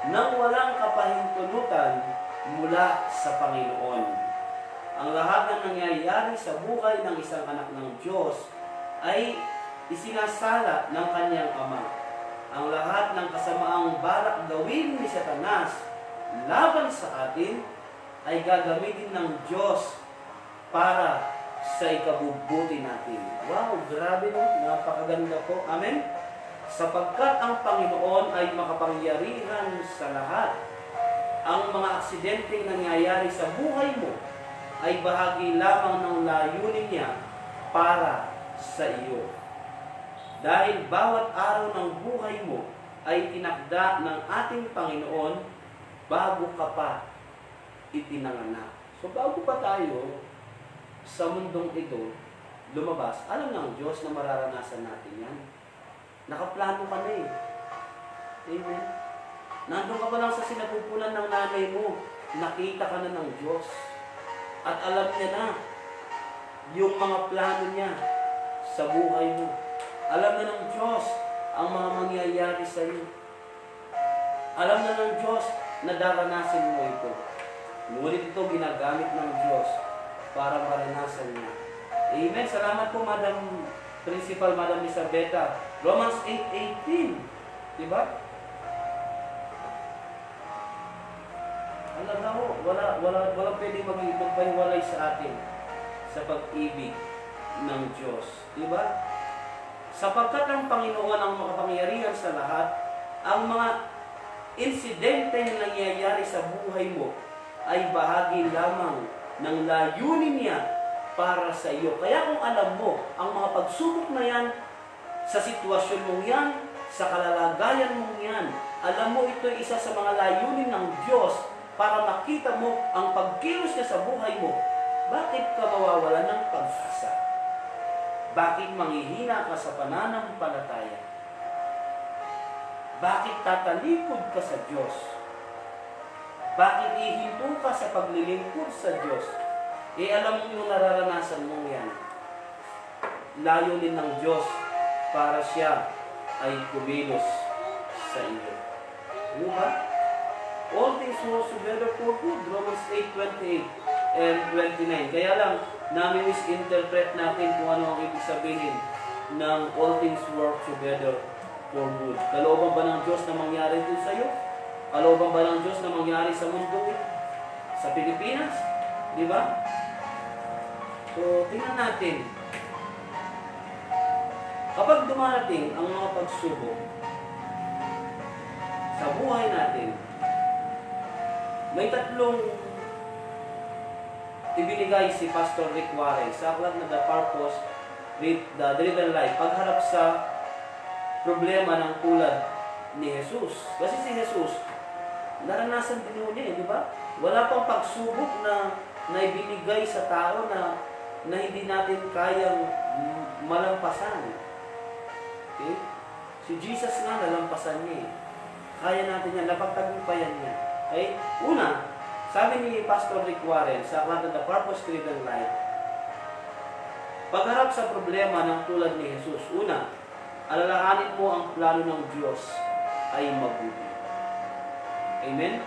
nang walang kapahintulutan mula sa Panginoon. Ang lahat ng nangyayari sa buhay ng isang anak ng Diyos ay isinasala ng kanyang Ama. Ang lahat ng kasamaang balak gawin ni Satanas laban sa atin ay gagamitin ng Diyos para sa ikabubuti natin. Wow, grabe no? Napakaganda po. Amen? Sapagkat ang Panginoon ay makapangyarihan sa lahat. Ang mga aksidenteng nangyayari sa buhay mo ay bahagi lamang ng layunin niya para sa iyo. Dahil bawat araw ng buhay mo ay tinakda ng ating Panginoon bago ka pa itinanganak. So bago pa tayo sa mundong ito lumabas, alam ng Diyos na mararanasan natin yan. Nakaplano ka na eh. Amen. Nandun ka pa lang sa sinapupunan ng nanay mo, nakita ka na ng Diyos. At alam niya na yung mga plano niya sa buhay mo. Alam na ng Diyos ang mga mangyayari sa iyo. Alam na ng Diyos na daranasin mo ito. Ngunit ito ginagamit ng Diyos para maranasan niya. Amen. Salamat po, Madam Principal, Madam Isabeta. Romans 8:18. Diba? Alam na ho, wala pwedeng magpahiwalay sa atin sa pag-ibig ng Diyos. Diba? Sapagkat ang Panginoon ang makapangyarihan sa lahat, ang mga insidente na nangyayari sa buhay mo ay bahagi lamang ng layunin niya para sa iyo. Kaya kung alam mo, ang mga pagsubok na yan, sa sitwasyon mong yan, sa kalalagayan mong yan, alam mo ito ay isa sa mga layunin ng Diyos para makita mo ang pagkilos niya sa buhay mo. Bakit ka mawawalan ng pag-asa? Bakit manghihina ka sa pananampalataya? Bakit tatalikod ka sa Diyos? Bakit ihinto ka sa paglilingkod sa Diyos? Alam mo yung nararanasan mo yan. Layunin ng Diyos para siya ay kumilos sa iyo. Ano ba? All things work together for good. Romans 8:28 and 29. Kaya lang, namin misinterpret natin kung ano ang ibig sabihin ng all things work together for good. Kalooban ba ng Diyos na mangyari din sa iyo? Kalooban ba ng Diyos na mangyari sa mundo? Sa Pilipinas? Di ba? So, tingnan natin. Kapag dumarating ang mga pagsubok sa buhay natin, may tatlong ibinigay si Pastor Rick Warren sa aklat na The Purpose the real life, pagharap sa problema ng tulad ni Jesus. Kasi si Jesus, naranasan din mo niya, di ba? Wala pang pagsubok na ibinigay sa tao na hindi natin kayang malampasan. Okay? Si Jesus nga nalampasan niya. Kaya natin yan, napagtagumpayan niya. Okay? Una, sabi ni Pastor Rick Warren sa aklat The Purpose Driven Life, pagharap sa problema ng tulad ni Jesus, una, alalahanin mo ang plano ng Diyos ay mabuti. Amen?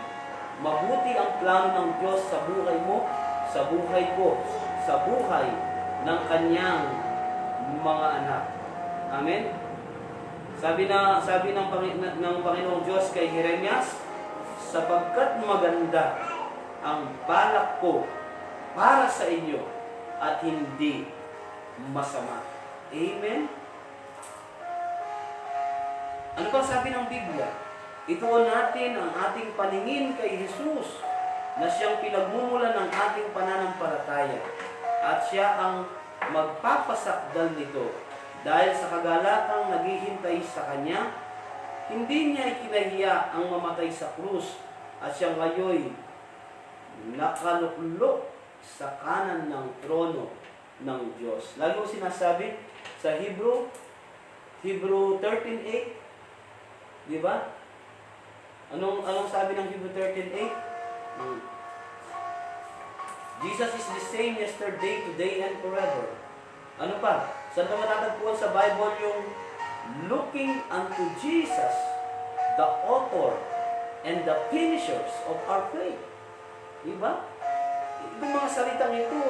Mabuti ang plano ng Diyos sa buhay mo, sa buhay ko, sa buhay ng kanyang mga anak. Amen? Sabi ng Panginoong Diyos kay Jeremias, sapagkat maganda ang balak ko para sa inyo at hindi masama. Amen? Ano ba sabi ng Biblia? Ituon natin ang ating paningin kay Jesus na siyang pinagmumulan ng ating pananampalataya at siya ang magpapasakdal nito dahil sa kagalatang naghihintay sa Kanya. Hindi niya ikinahiya ang mamatay sa krus at siyang ngayoy nakaluklok sa kanan ng trono ng Diyos. Lagi ko sinasabi sa Hebrew 13:8, di ba? Anong sabi ng Hebrew 13:8? Jesus is the same yesterday, today, and forever. Ano pa? Saan ka matatagpuan sa Bible yung looking unto Jesus, the author and the finishers of our faith? Diba? Itong mga salitang ito,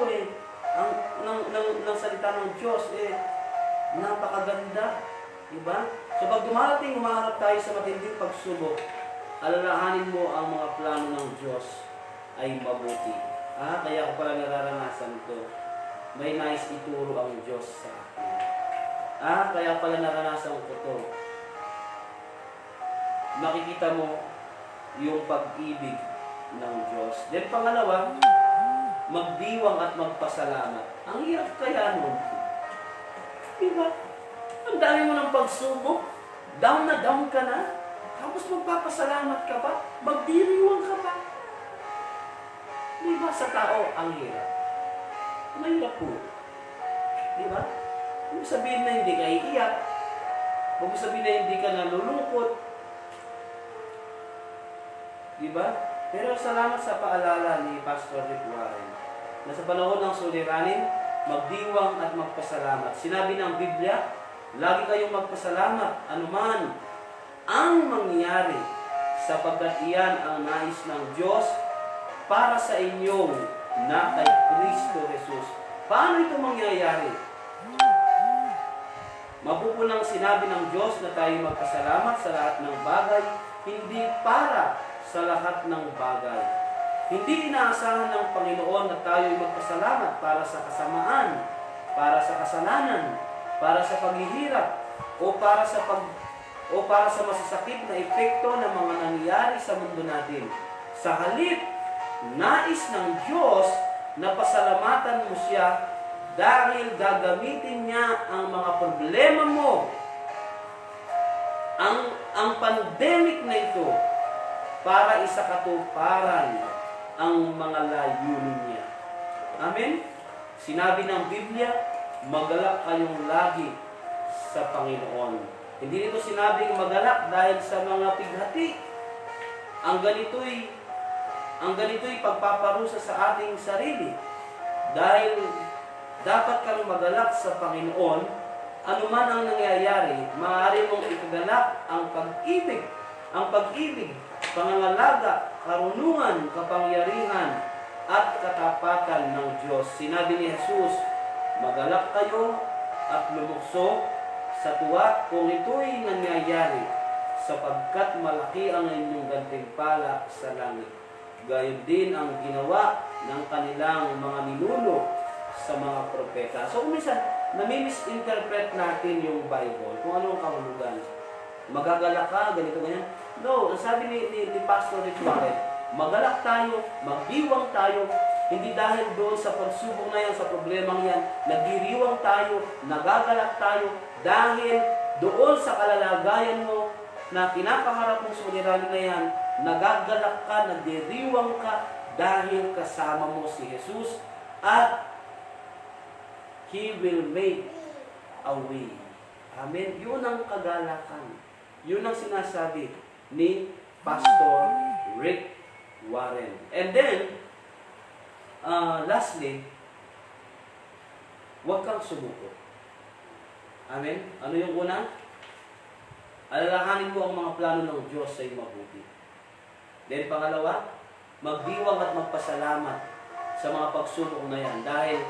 ng salita ng Diyos, napakaganda. Diba? So pag dumarating, umaharap tayo sa matinding pagsubok, alalahanin mo ang mga plano ng Diyos ay mabuti. Kaya ko pala nararanasan ito. May nais ituro ang Diyos sa akin. Kaya pala naranasan ko ito. Makikita mo yung pag-ibig ng Diyos. Then pangalawa, magdiwang at magpasalamat. Ang hirap kaya nun. Diba? Ang dami mo ng pagsubok. Down na down ka na. Tapos magpapasalamat ka pa. Magdiriwang ka pa. Diba? Sa tao, ang hirap. Mahirap po. Diba? Huwag mo sabihin na hindi ka iiyak. Huwag mo sabihin na hindi ka nalulungkot. Diba? Pero salamat sa paalala ni Pastor Rick Warren na sa panahon ng suliranin, magdiwang at magpasalamat. Sinabi ng Biblia, lagi kayong magpasalamat anuman ang mangyari sapagkat iyan ang nais ng Diyos para sa inyong na kay Kristo Jesus. Paano ito mangyayari? Mapupunang sinabi ng Diyos na tayo magpasalamat sa lahat ng bagay, hindi para sa lahat ng bagay. Hindi inaasahan ng Panginoon na tayo magpasalamat para sa kasamaan, para sa kasalanan, para sa paghihirap, o para sa masasakit na epekto ng mga nangyayari sa mundo natin. Sa halip, nais ng Diyos na pasalamatan mo siya dahil gagamitin niya ang mga problema mo, ang pandemic na ito, para isakatuparan ang mga layunin niya. Amen? Sinabi ng Biblia, magalak kayong lagi sa Panginoon. Hindi nito sinabing magalak dahil sa mga pighati. Ang ganito'y pagpaparusa sa ating sarili. Dahil dapat kang magalak sa Panginoon, anuman ang nangyayari, maaari mong ikagalak ang pag-ibig, pangangalaga, karunungan, kapangyarihan, at katapatan ng Diyos. Sinabi ni Jesus, magalak kayo at lumukso sa tuwa kung ito'y nangyayari, sapagkat malaki ang inyong gantimpala sa langit. Gayon din ang ginawa ng kanilang mga ninuno sa mga propeta. So, minsan, nami-misinterpret natin yung Bible, kung anong kahulugan. Magagalak ka, ganito, ganyan. No, ang sabi ni Pastor Rick Warren, magalak tayo, magdiwang tayo, Hindi dahil doon sa pagsubok na yan, sa problemang yan, nagdiriwang tayo, nagagalak tayo, dahil doon sa kalalagayan mo na kinakaharap mo sa uliranin na yan, nagagalak ka, nagdiriwang ka, dahil kasama mo si Jesus at He will make a way. Amen. Yun ang kagalakan. Yun ang sinasabi ni Pastor Rick Warren. And then, lastly, huwag kang sumuko. Amen? Ano yung una? Alalahanin mo ang mga plano ng Diyos sa iyong mabuti. Then pangalawa, magdiwang at magpasalamat sa mga pagsubok na yan dahil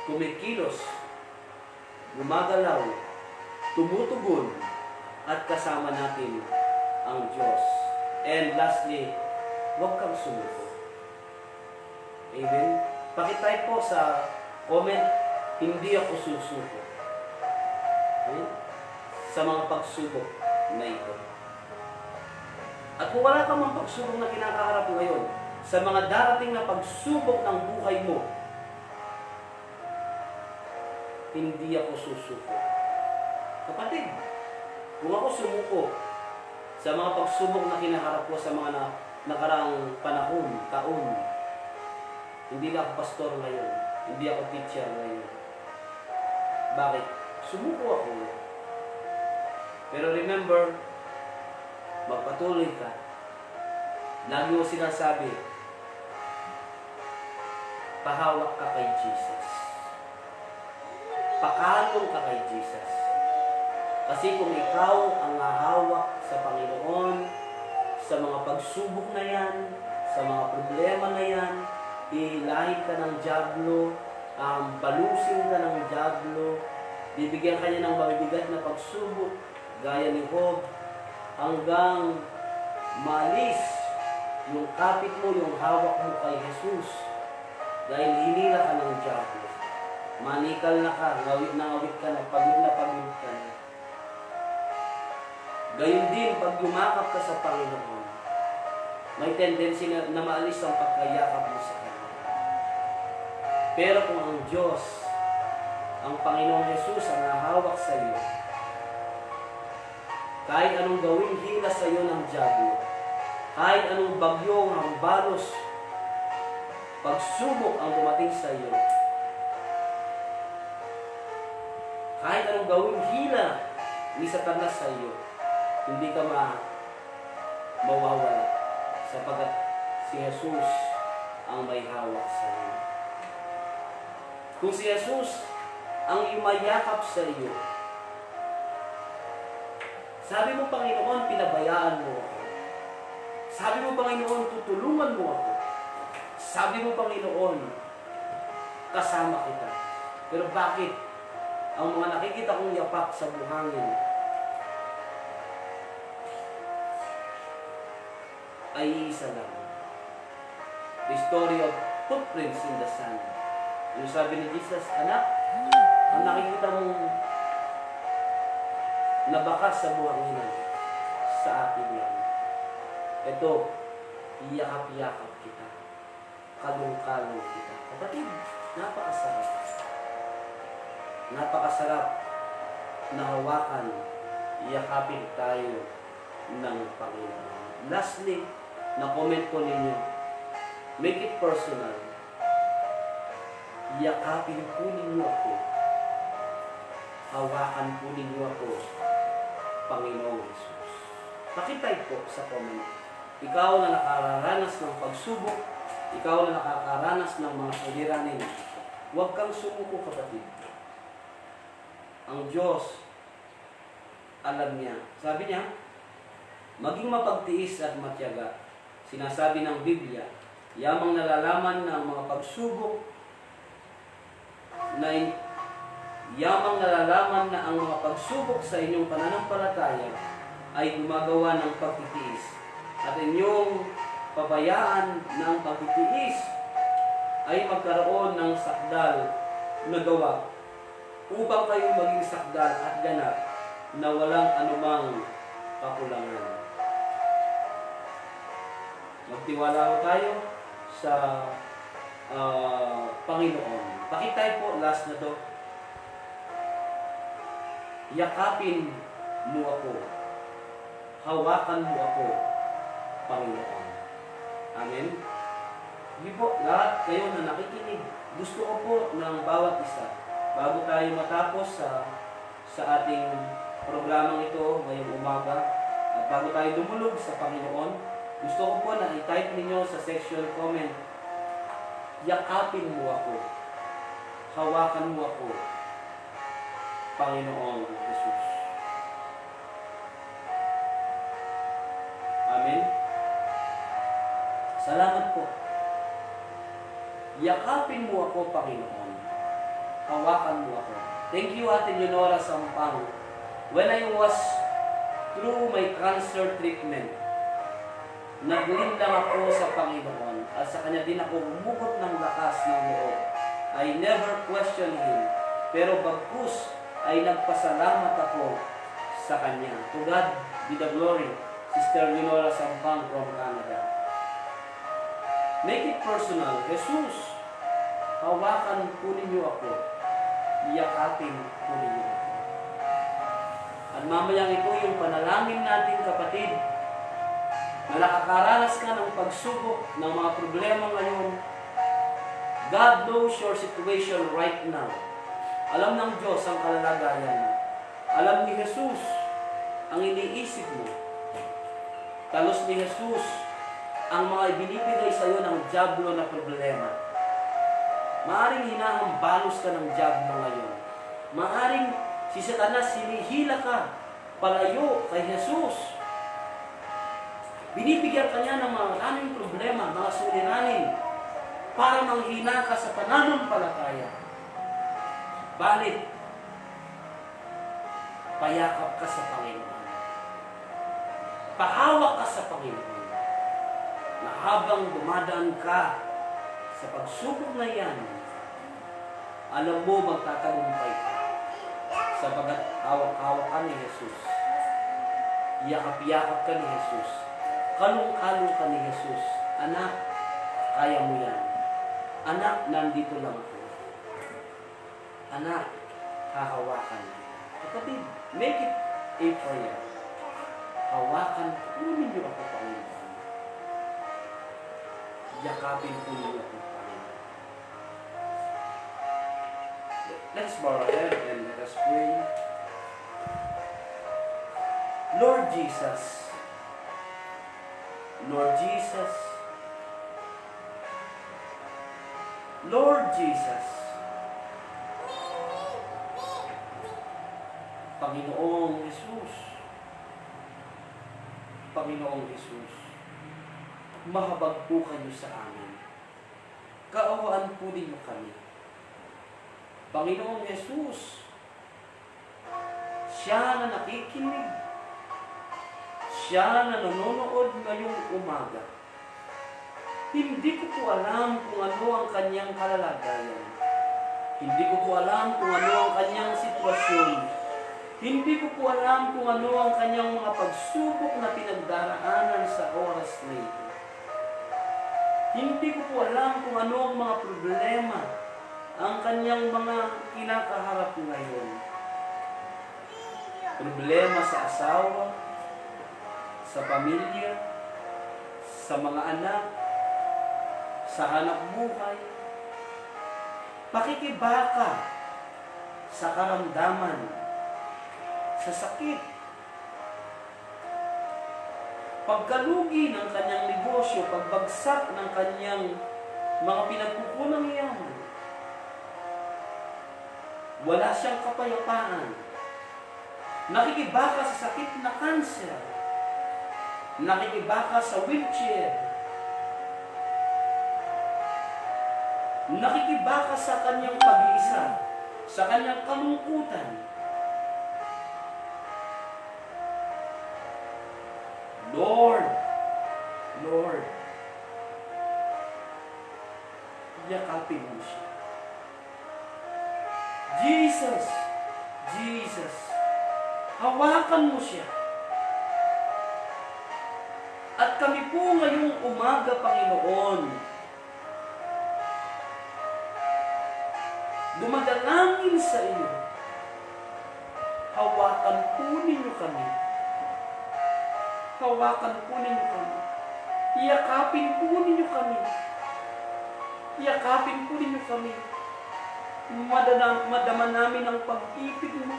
kumikilos, gumagalaw, tumutugon at kasama natin ang Diyos. And lastly, huwag kang sumuko. Amen? Pakitype po sa comment, hindi ako susuko. Amen? Sa mga pagsubok na ito. At kung wala ka mang pagsubok na kinakaharap ngayon, sa mga darating na pagsubok ng buhay mo, hindi ako susuko. Kapatid, kung ako sumuko sa mga pagsubok na kinaharap ko sa mga nakaraang panahon, taon, hindi na ako pastor ngayon, hindi ako teacher ngayon. Bakit? Sumuko ako. Pero remember, magpatuloy ka. Lagi mo sinasabi, pahawak ka kay Jesus. Pakalong ka kay Jesus. Kasi kung ikaw ang hahawak sa Panginoon, sa mga pagsubok na yan, sa mga problema na yan, ihilahin ka ng dyablo, balusin ka ng dyablo, bibigyan ka niya ng mabibigat na pagsubok, gaya ni Job, hanggang maalis yung kapit mo, yung hawak mo kay Jesus. Dahil hinila ka ng dyablo. Manikal na ka, ngawit na ngawit ka na pagod ka na. Gayon din, pag yumakap ka sa Panginoon, may tendency na maalis ang pagkayakap mo sa Kanya. Pero kung ang Diyos, ang Panginoong Jesus ang nahawak sa iyo, kahit anong gawing hila sa iyo ng dyablo, kahit anong bagyong hambalos, pagsubok ang dumating sa iyo, kahit anong gawing hila ni Satanas sa iyo, hindi ka mawawala sapagat si Jesus ang may hawak sa iyo. Kung si Jesus ang imayakap sa iyo, sabi mo, Panginoon, pinabayaan mo ako. Sabi mo, Panginoon, tutulungan mo ako. Sabi mo, Panginoon, kasama kita. Pero bakit ang mga nakikita kong yapak sa buhangin ay isa lang? The story of footprints in the sand. Ano sabi ni Jesus? Anak, ang nakikita mong nabakas sa buhanginan, sa akin yan. Ito, iyakap-yakap kita. Kalong-kalong kita. Kapatid, napakasarap. Napakasarap na hawakan, iyakapin tayo ng Panginoon. Lastly, na-comment ko ninyo, make it personal. Iyakapin po ninyo ako. Hawakan po ninyo ako, Panginoong Jesus. Pakitype po sa comment. Ikaw na nakaranas ng pagsubok, ikaw na nakakaranas ng mga suliranin, huwag kang sumuko, kapatid. Ang Diyos, alam niya. Sabi niya, maging mapagtiis at matyaga. Sinasabi ng Biblia, yamang nalalaman ng mga pagsubok yamang nalalaman na ang mga pagsubok sa inyong pananampalataya ay gumagawa ng pagtitiis. At inyong pabayaan na ang pagtitiis ay magkaroon ng sakdal na gawa upang kayo maging sakdal at ganap na walang anumang kakulangan. Magtiwala tayo sa Panginoon. Pakitay po, last na to. Yakapin mo ako. Hawakan mo ako, Panginoon. Amen? Hindi po, lahat kayo na nakikinig. Gusto ko po ng bawat isa, bago tayo matapos sa ating programang ito ngayong umaga, at bago tayo dumulog sa Panginoon, gusto ko po na i-type ninyo sa section comment, yakapin mo ako, hawakan mo ako, Panginoong Jesus. Amen? Salamat po. Yakapin mo ako, Panginoon. Hawakan mo ako. Thank you, Ate Leonora Sampang. When I was through my cancer treatment, nagling lang ako sa Panginoon at sa Kanya din ako umugot ng lakas ng loob. I never questioned Him, pero bagkus ay nagpasalamat ako sa Kanya. To God be the glory. Sister Leonora Sampang from Canada. Make it personal. Jesus, hawakan po ninyo ako. Yakapin po ninyo ako. At mamayang ito yung panalangin natin, kapatid, na nakakaranas ka ng pagsubok ng mga problema ngayon. God knows your situation right now. Alam ng Diyos ang kalalagayan mo. Alam ni Jesus ang iniisip mo. Talos ni Jesus ang mga ibinibigay sa iyo ng dyablo na problema. Maaring hinahambalos ka ng dyablo ngayon. Maaring si Satanas hinihila ka palayo kay Jesus. Binibigyan ka niya ng mga maraming problema, mga suliranin, para manghina ka sa pananampalataya. Balit, payakap ka sa Panginoon. Pahawak ka sa Panginoon. Na habang dumadaan ka sa pagsubok na yan, alam mo magtatagumpay ka. Sapagat hawak-hawak ka ni Jesus. Yakap-yakap ka ni Jesus. Kalong-kalong ka ni Jesus. Anak, kaya mo yan. Anak, nandito lang ako. Anak, hahawakan. Kapatid, make it a prayer. Hawakan, kunin niyo ako, Panginoon. Yakapin po niyo ako, Panginoon. Let's bow our head and let us pray. Lord Jesus, Lord Jesus, Lord Jesus, Panginoong Jesus, Panginoong Jesus, mahabag po kayo sa amin. Kaawaan po ninyo kami. Panginoong Jesus, siya na nakikinig, siya na nanonood ngayong umaga. Hindi ko po alam kung ano ang kanyang kalalagayan. Hindi ko po alam kung ano ang kanyang sitwasyon. Hindi ko po alam kung ano ang kanyang mga pagsubok na pinagdaraanan sa oras na ito. Hindi ko po alam kung ano ang mga problema ang kanyang mga kinakaharap ngayon. Problema sa asawa, sa pamilya, sa mga anak, sa hanap buhay, pakikibaka sa karamdaman, sa sakit, pagkalugi ng kanyang negosyo, pagbagsak ng kanyang mga pinagkukunang yaman. Wala siyang kapayapaan. Nakikibaka sa sakit na kanser. Nakikibaka sa wheelchair. Nakikibaka sa kanyang pag-iisa, sa kanyang kalungkutan. Lord, Lord, yakapin mo siya. Jesus, Jesus, hawakan mo siya. At kami po ngayong umaga, Panginoon, dumadalangin sa iyo. Hawakan po ninyo kami. Hawakan po ninyo kami. Iyakapin po ninyo kami. Iyakapin po ninyo kami. Madama namin ang pag-ibig mo.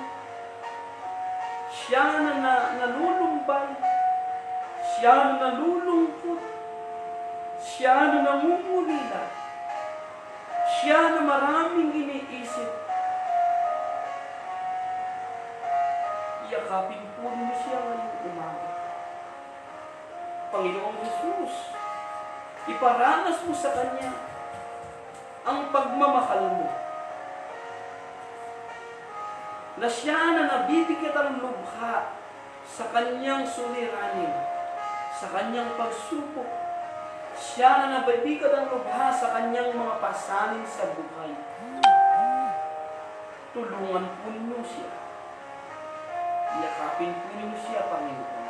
Siya na nalulumbay. Siya na nalulungkot. Siya na nangungulila. Siya na maraming iniisip. Yakapin po ninyo siya ngayong umaga. Panginoong Jesus, iparanas mo sa Kanya ang pagmamahal mo. Na siya na nabibigyan ng lubha sa Kanyang suliranin, sa Kanyang pagsupok. Siya na nabibigyan ng lubha sa Kanyang mga pasanin sa buhay. Tulungan po ninyo siya. Yakapin po ninyo siya, Panginoon.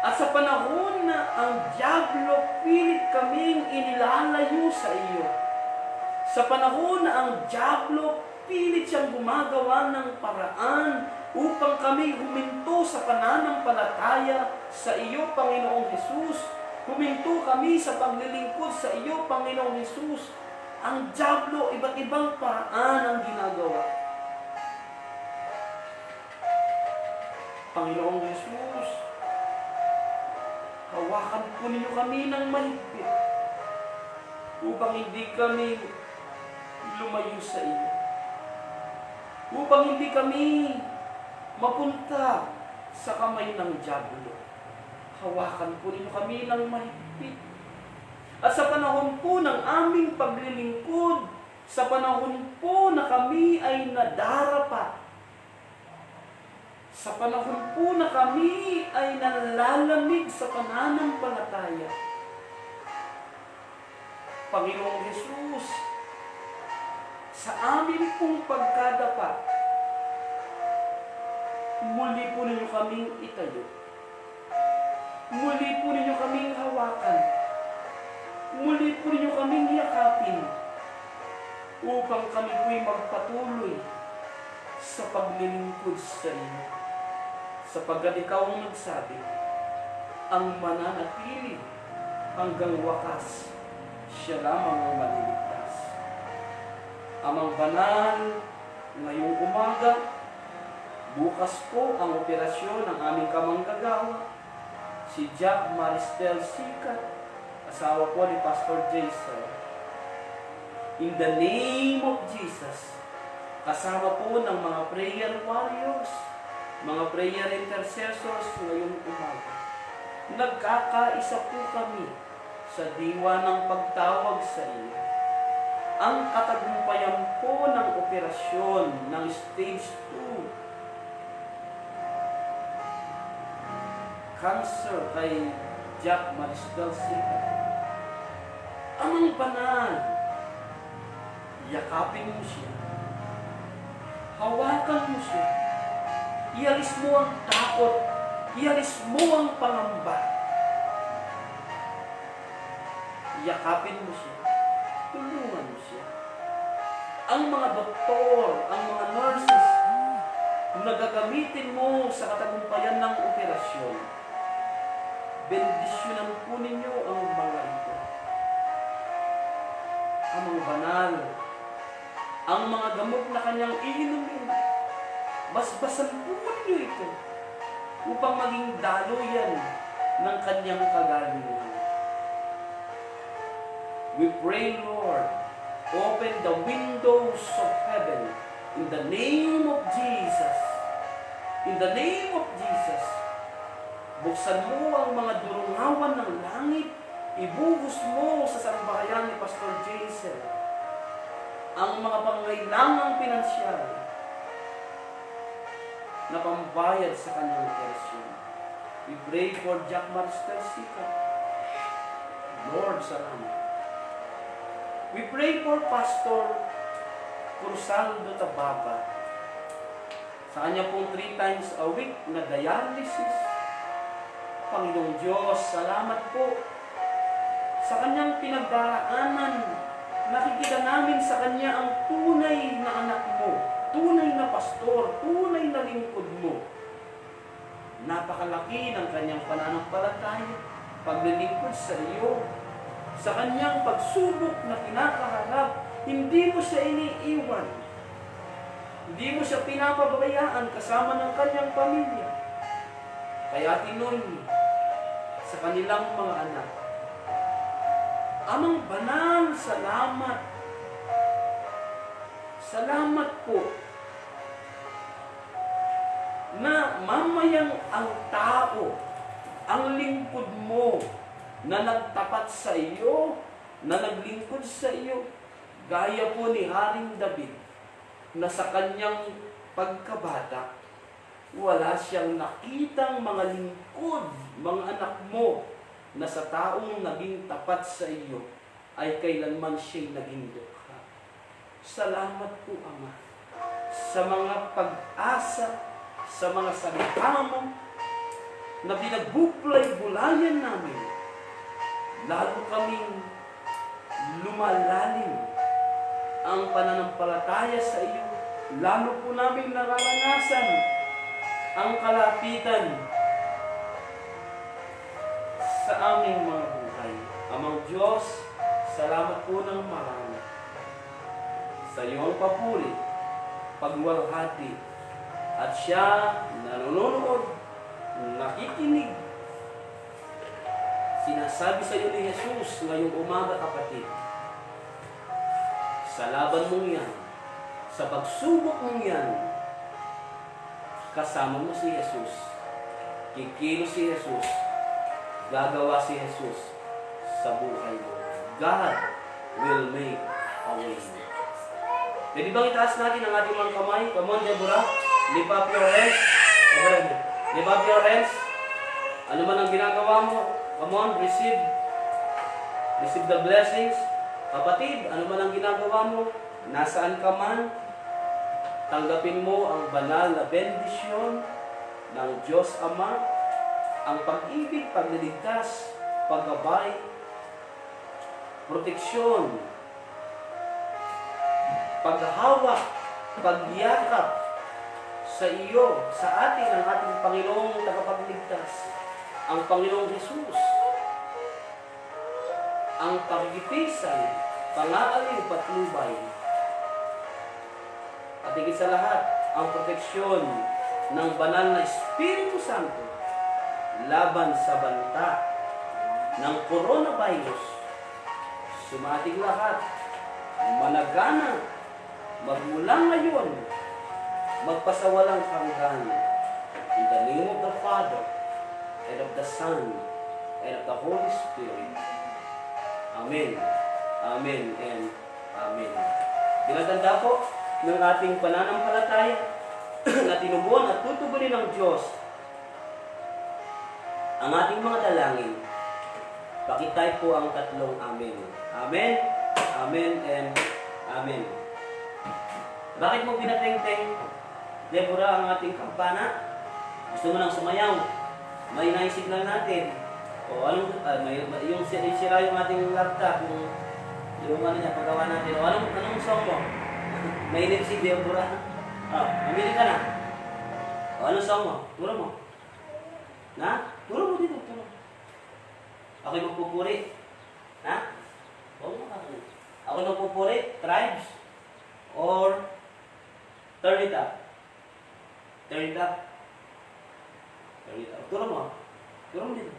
At sa panahon na ang dyablo pilit kaming inilalayo sa iyo, sa panahon na ang dyablo pilit siyang gumagawa ng paraan upang kami huminto sa pananampalataya sa iyo, Panginoong Jesus. Huminto kami sa paglilingkod sa iyo, Panginoong Jesus. Ang dyablo, iba't ibang paraan ang ginagawa. Panginoong Jesus, hawakan po ninyo kami ng mahigpit upang hindi kami lumayo sa iyo. Upang hindi kami mapunta sa kamay ng dyablo. Hawakan po ninyo kami ng mahigpit. At sa panahon po ng aming paglilingkod, sa panahon po na kami ay nadarapa, sa panahon po na kami ay nalalamig sa pananampalataya, Panginoong Jesus, sa amin pong pagkadapa, muli po ninyo kaming itayo. Muli po ninyo kaming hawakan. Muli po ninyo kaming yakapin upang kami po'y magpatuloy sa paglilingkod sa iyo. Sapagkat ikaw ang nagsabi, ang mananatili hanggang wakas, siya lamang ang maliligtas. Amang banal, ngayong umaga, bukas po ang operasyon ng aming kamanggagawa, si Jack Maristel Sikat, asawa po ni Pastor Jason. In the name of Jesus, kasama po ng mga prayer warriors, mga prayer intercessors ngayong umaga. Nagkakaisa po kami sa diwa ng pagtawag sa iyo. Ang katagumpayan po ng operasyon ng stage 2 cancer kay Jack Maristel Sikat. Amang banal, yakapin mo siya. Hawakan mo siya. Ialis mo ang takot. Ialis mo ang pangamba. Yakapin mo siya. Tulungan mo siya. Ang mga doktor, ang mga nurses, na gagamitin mo sa katagumpayan ng operasyon, bendisyonan po ninyo ang mga ito. Ang mga banal, ang mga gamot na kanyang iinumin, basbasan po ninyo ito upang maging daluyan ng kanyang kagalingan. We pray, Lord, open the windows of heaven in the name of Jesus. In the name of Jesus. Buksan mo ang mga durungawan ng langit. Ibuhos mo sa sambahayan ni Pastor Jason ang mga pangailangang pinansyal na pambayad sa kanyang operasyon. We pray for Jack Maristel Sikat. Lord, salamat. We pray for Pastor Cruzaldo Tababa. Sa kanya pong 3 times a week na dialysis. Panginoong Diyos, salamat po sa kanyang pinagdaraanan nakikita namin sa Kanya ang tunay na anak mo, tunay na pastor, tunay na lingkod mo. Napakalaki ng Kanyang pananampalataya, paglilingkod sa iyo. Sa Kanyang pagsubok na kinakaharap, hindi mo siya iniiwan. Hindi mo siya pinapabayaan kasama ng Kanyang pamilya. Kaya tinuloy sa kanilang mga anak, Amang banal, salamat. Salamat po na mamayang ang tao, ang lingkod mo na nagtapat sa iyo, na naglingkod sa iyo, gaya po ni Haring David, na sa kanyang pagkabata, wala siyang nakitang mga lingkod, mga anak mo, na sa taong naging tapat sa iyo, ay kailanman siya'y naging dukha. Salamat po, Ama, sa mga pag-asa, sa mga salita mo, na binagbulay-bulayan namin, lalo kaming lumalalim ang pananampalataya sa iyo, lalo po namin nararanasan ang kalapitan sa aming mga buhay. Amang Diyos, salamat po ng marami sa iyong papuri, pagwalhati, at siya nanonood, nakikinig. Sinasabi sa iyo ni Jesus ngayong umaga, kapatid, sa laban mong yan, sa pagsubok mong yan, kasama mo si Jesus, kikilos si Jesus, gagawa si Jesus sa buhay mo. God will make a way. Pwede bang itaas natin ang ating mga kamay? Come on, Deborah. Lift up your hands. Lift up your hands. Ano man ang ginagawa mo? Come on, receive. Receive the blessings. Kapatid, ano man ang ginagawa mo? Nasaan ka man? Tanggapin mo ang banal na bendisyon ng Diyos Ama, ang pag-ibig, pagliligtas, paggabay, proteksyon, paghawak, pagyakap sa iyo, sa atin, ang ating Panginoong tagapagligtas, ang Panginoong Jesus, ang pagigipisan, pang-aaliw, patnubay, at higit sa lahat, ang proteksyon ng banal na Espiritu Santo laban sa banta ng coronavirus. Sumating lahat, managana, magmula ngayon, magpasawalang hanggan. In the name of the Father, and of the Son, and of the Holy Spirit. Amen. Amen and Amen. Dinatanda po ng ating pananampalataya na tinubuan at tutugunin ng Diyos ang ating mga dalangin. Pakitay po ang tatlong Amen. Amen, Amen, and Amen. Bakit mo pinateng-teng, Deborah, ang ating kampana? Gusto mo nang sumayaw? May na-signal natin. O anong, yung sira yung ating laptop, yung ano niya, paggawa natin. O anong song mo? Mainit si Deborah. Mamili ka na. O anong song mo? Turo mo. Na? Turo mo dito, turo. Ako'y magpupuri. Ha? Ako magpupuri, tribes, or turn it up. Turn it up. Turn it up. Turo mo. Turo mo dito.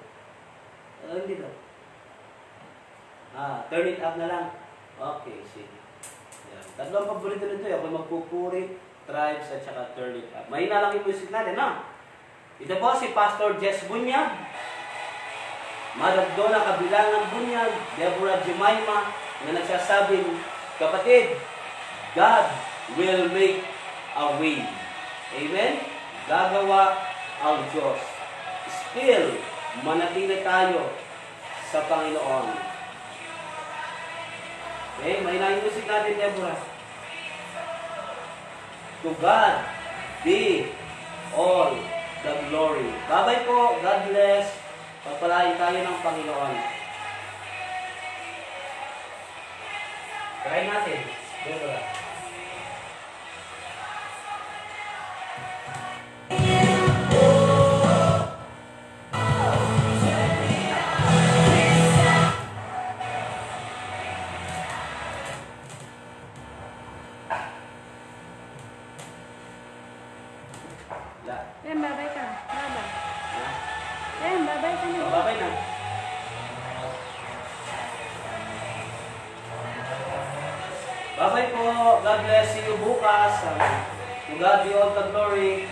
Dito. Turn it up na lang. Okay, sige. Yan. Tatlo ang paborito nito. Ako magpupuri, tribes, at saka turn it up. Mahina lang yung music natin, no? Ito po si Pastor Jess Bunyag, Mother Donna Kabilangan Bunyag, Deborah Jemima, na nagsasabing, kapatid, God will make a way. Amen? Gagawa ang Diyos. Still, manatili tayo sa Panginoon. Okay? Mahina yung music natin, Deborah. To God be all the glory. Bye-bye po. God bless. Pagpalain tayo ng Panginoon. Try natin. Diba? Babay ka. Babay. Babay ka na. Babay na. Bye-bye po. God bless you bukas. To God be all the glory.